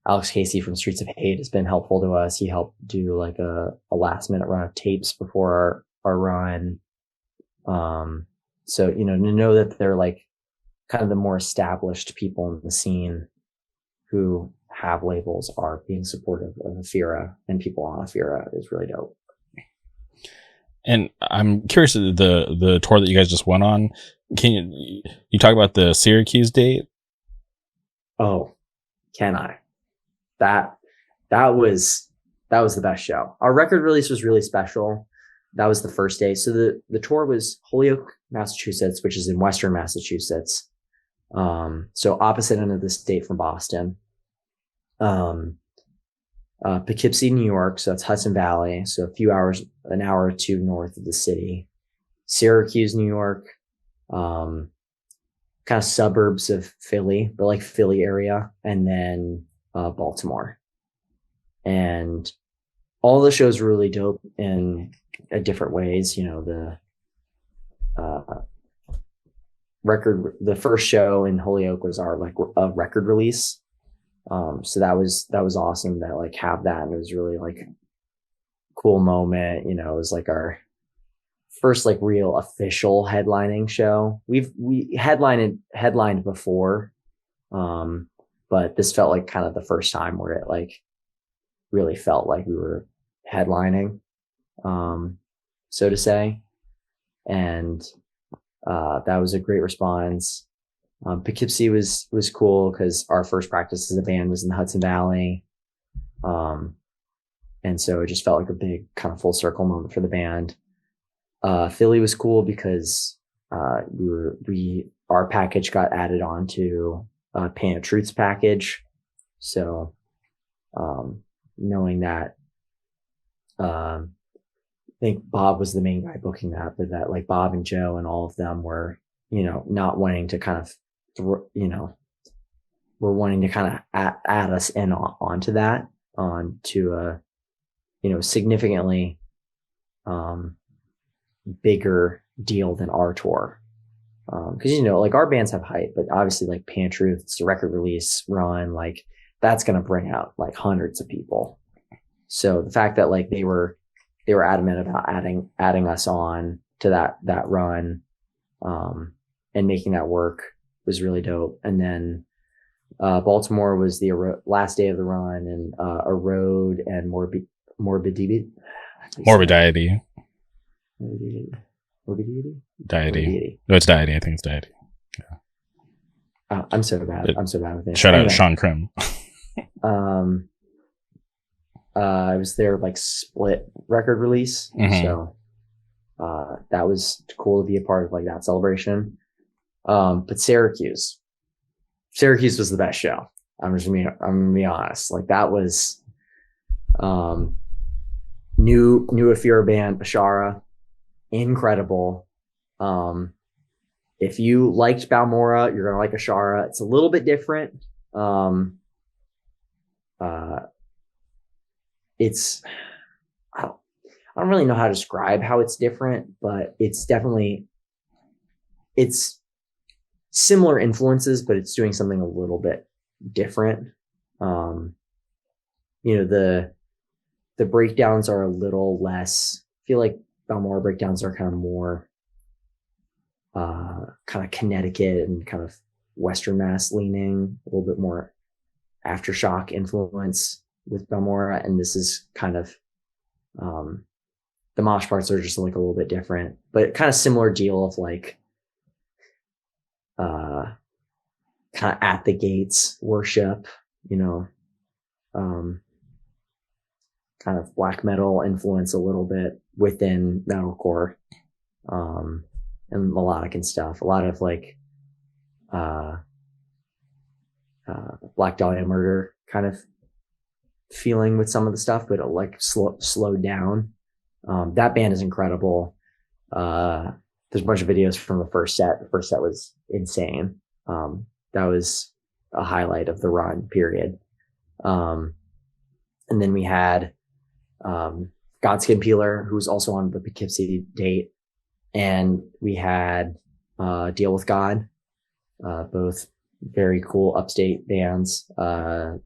Alex Casey from Streets of Hate has been helpful to us. He helped do like a last minute run of tapes before our run. So to know that they're like kind of the more established people in the scene who have labels are being supportive of Athira and people on Athira is really dope. And I'm curious, the tour that you guys just went on, can you talk about the Syracuse date? Oh, can I? That was the best show. Our record release was really special. That was the first day. So the tour was Holyoke, Massachusetts, which is in Western Massachusetts. So opposite end of the state from Boston. Poughkeepsie, New York. So that's Hudson Valley. So an hour or two north of the city. Syracuse, New York, kind of suburbs of Philly, but like Philly area, and then Baltimore. And all the shows were really dope in different ways. The uh, the first show in Holyoke was our like a record release. So that was awesome to like have that, and it was really like cool moment. It was like our first like real official headlining show. We headlined before, but this felt like kind of the first time where it like really felt like we were headlining, so to say. And that was a great response. Poughkeepsie was cool because our first practice as a band was in the Hudson Valley. And so it just felt like a big kind of full circle moment for the band. Philly was cool because our package got added on to Pain of Truth's package. So knowing that, I think Bob was the main guy booking that, but that like Bob and Joe and all of them were, not wanting to kind of, were wanting to kind of add us in onto that, onto a, significantly bigger deal than our tour. Because like our bands have hype, but obviously like Pain of Truth, it's a record release run, like that's gonna bring out like hundreds of people. So the fact that like they were adamant about adding us on to that run, and making that work was really dope. And then Baltimore was the last day of the run, and a road and morbidity. Morbidity. Morbidity. Deity. No, it's deity. I think it's deity. Yeah. I'm so bad. I'm so bad with it. Shout out to Sean Krim. I was there like split record release, so that was cool to be a part of like that celebration. But Syracuse was the best show. I'm gonna be honest. Like that was new Afira band, Ashara, incredible. If you liked Balmora, you're gonna like Ashara. It's a little bit different. It's I don't really know how to describe how it's different, but it's similar influences, but it's doing something a little bit different. The breakdowns are a little less. I feel like Balmora breakdowns are kind of more kind of Connecticut and kind of Western Mass leaning, a little bit more Aftershock influence with Balmora, and this is kind of the mosh parts are just like a little bit different, but kind of similar deal of like kind of at the gates worship, kind of black metal influence a little bit within metalcore, and melodic and stuff. A lot of like Black Dahlia Murder kind of feeling with some of the stuff, but like slowed down. That band is incredible. There's a bunch of videos from the first set. The first set was insane. That was a highlight of the run, period. And then we had Godskin Peeler, who was also on the Poughkeepsie date. And we had Deal with God, both very cool upstate bands.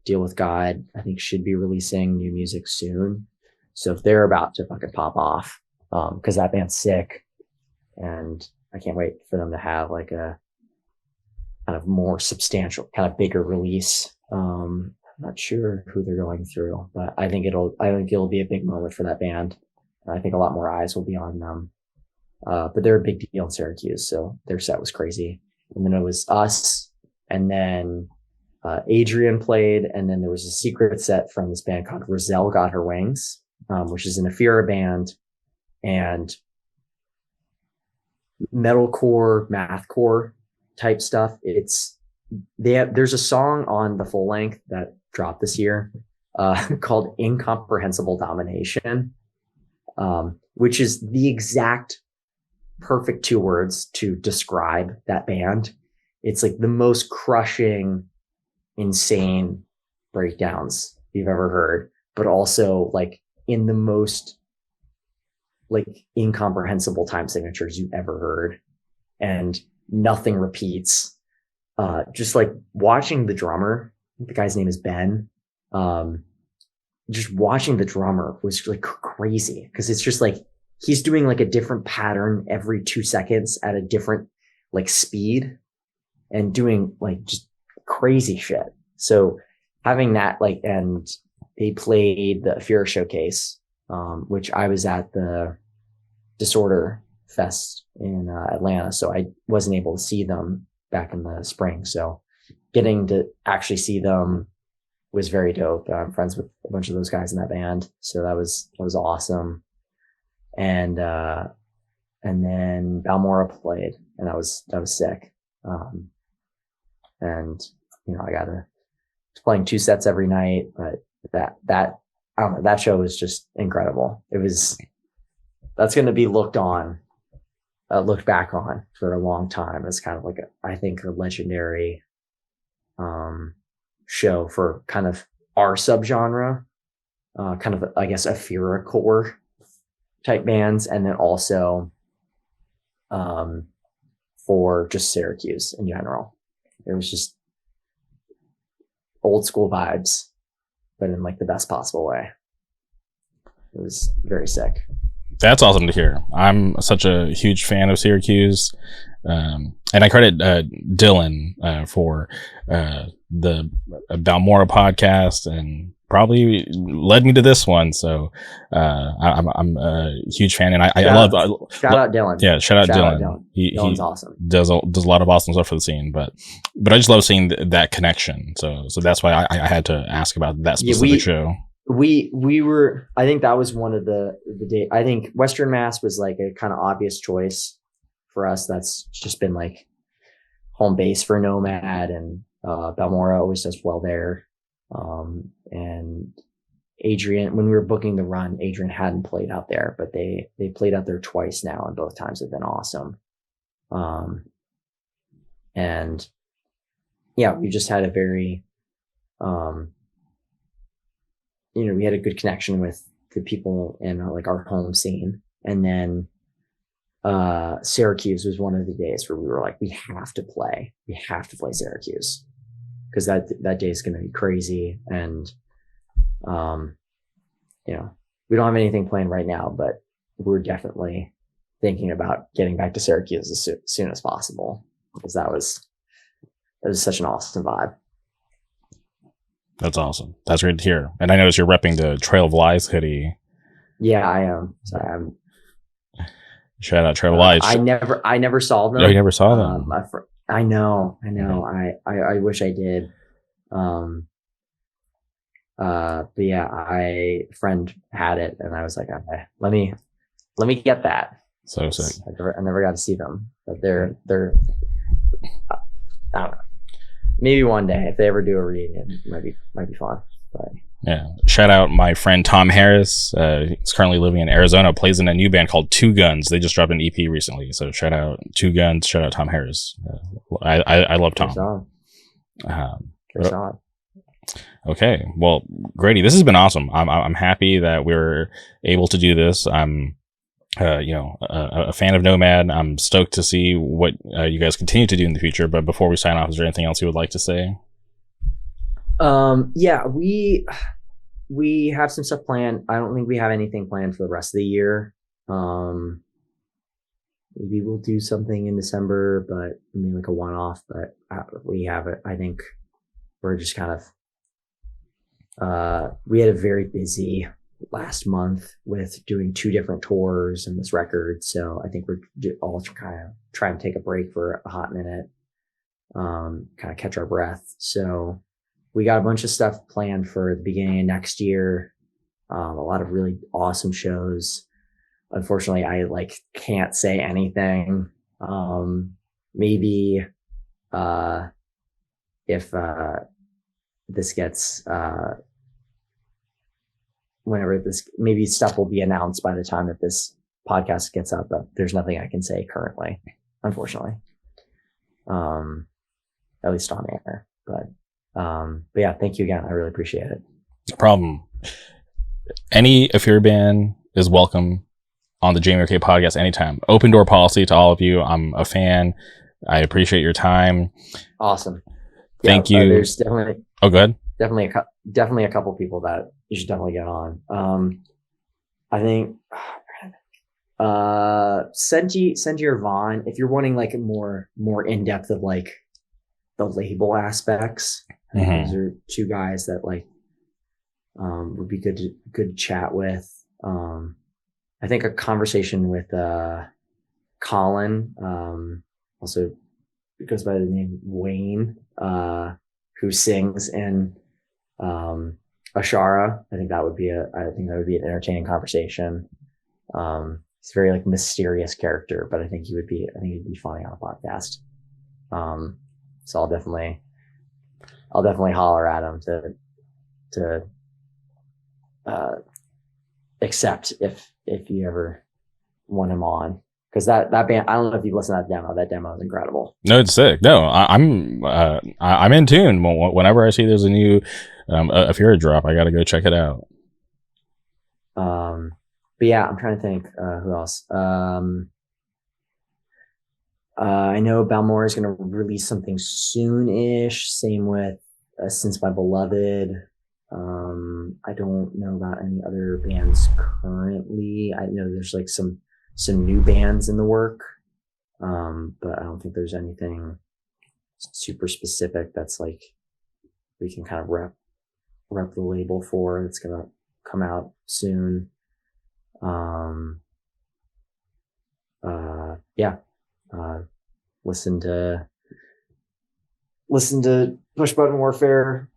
Deal with God, I think, should be releasing new music soon. So if they're about to fucking pop off, because that band's sick, and I can't wait for them to have like a kind of more substantial, kind of bigger release. I'm not sure who they're going through, but I think it'll be a big moment for that band. I think a lot more eyes will be on them. But they're a big deal in Syracuse, so their set was crazy. And then it was us, and then Adrian played, and then there was a secret set from this band called Roselle Got Her Wings, which is an Afira band, and metalcore, mathcore type stuff. There's a song on the full length that dropped this year called Incomprehensible Domination, which is the exact perfect 2 words to describe that band. It's like the most crushing, insane breakdowns you've ever heard, but also like in the most like incomprehensible time signatures you've ever heard, and nothing repeats. Just like watching the drummer, the guy's name is Ben. Just watching the drummer was like crazy, because it's just like he's doing like a different pattern every 2 seconds at a different like speed, and doing like just crazy shit. So having that, like, and they played the Fear Showcase, which I was at the Disorder Fest in Atlanta, so I wasn't able to see them back in the spring. So getting to actually see them was very dope. I'm friends with a bunch of those guys in that band, so that was awesome. And then Balmora played, and that was sick. And I got to playing 2 sets every night, but that I don't know, that show was just incredible. That's going to be looked back on for a long time as kind of like I think a legendary show for kind of our subgenre, kind of, I guess, Afira-core type bands, and then also for just Syracuse in general. It was just old school vibes, but in like the best possible way. It was very sick. That's awesome to hear. I'm such a huge fan of Syracuse. And I credit Dylan for the Balmora podcast, and probably led me to this one. So I'm a huge fan, and I love shout out Dylan. Yeah, shout out Dylan. Dylan's awesome. Does a lot of awesome stuff for the scene, but I just love seeing that connection. So that's why I had to ask about that specific show. We were, I think that was one of the day. I think Western Mass was like a kind of obvious choice for us. That's just been like home base for Nomad, and Balmora always does well there. And Adrian, when we were booking the run, Adrian hadn't played out there, but they played out there twice now, and both times have been awesome. And yeah, we just had a very, we had a good connection with the people in like our home scene. And then Syracuse was one of the days where we were like, we have to play Syracuse, because that day is going to be crazy. And we don't have anything planned right now, but we're definitely thinking about getting back to Syracuse as soon as possible, because that was such an awesome vibe. That's awesome. That's great to hear. And I noticed you're repping the Trail of Lies hoodie. Yeah, I am. So I'm. Shout out Trail of Lies. I never saw them. No, you never saw them. I know. I wish I did. But yeah, friend had it, and I was like, okay, let me get that. So sick. I never got to see them, but they're I don't know. Maybe one day, if they ever do a reunion, might be fun. But yeah, shout out my friend Tom Harris. He's currently living in Arizona. Plays in a new band called Two Guns. They just dropped an EP recently. So shout out Two Guns. Shout out Tom Harris. I love Tom. Okay, well, Grady, this has been awesome. I'm happy that we're able to do this. I'm a fan of Nomad. I'm stoked to see what you guys continue to do in the future. But before we sign off, is there anything else you would like to say? Yeah, we have some stuff planned. I don't think we have anything planned for the rest of the year. Maybe we'll do something in December, but I mean like a one-off. But we have it. I think we're just kind of. We had a very busy last month with doing 2 different tours and this record, so I think we're all kind of trying to take a break for a hot minute, kind of catch our breath. So we got a bunch of stuff planned for the beginning of next year, a lot of really awesome shows. Unfortunately, I can't say anything. Maybe if this gets whenever this, maybe stuff will be announced by the time that this podcast gets up, but there's nothing I can say currently, unfortunately. At least on air, but yeah, thank you again. I really appreciate it. No problem. Any Affair band is welcome on the Jamie OK podcast anytime. Open door policy to all of you. I'm a fan. I appreciate your time. Awesome. Thank you. There's definitely. Oh, go ahead. Definitely a couple people that you should definitely get on. I think Senji or Vaughn, if you're wanting like more in depth of like the label aspects, those are two guys that like would be good to chat with. I think a conversation with Colin, also goes by the name Wayne, who sings in Ashara. I think that would be an entertaining conversation. He's a very like mysterious character, but I think he'd be funny on a podcast. So I'll definitely holler at him to accept if you ever want him on, because that band, I don't know if you've listened to that demo. That demo is incredible. No, it's sick. No, I'm in tune. Whenever I see there's a new Affair drop, I gotta go check it out. But yeah, I'm trying to think who else. I know Balmore is going to release something soon-ish. Same with Since My Beloved. I don't know about any other bands currently. I know there's like some new bands in the work, but I don't think there's anything super specific that's like we can kind of rep the label for. That's going to come out soon. Yeah. Listen to Push Button Warfare,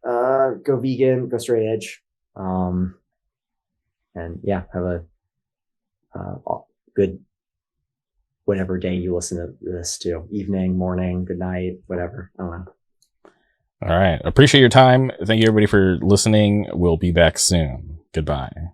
go vegan, go straight edge, and yeah, have a good whatever day you listen to this to, evening, morning, good night, whatever. I don't know. All right, appreciate your time. Thank you everybody for listening. We'll be back soon. Goodbye.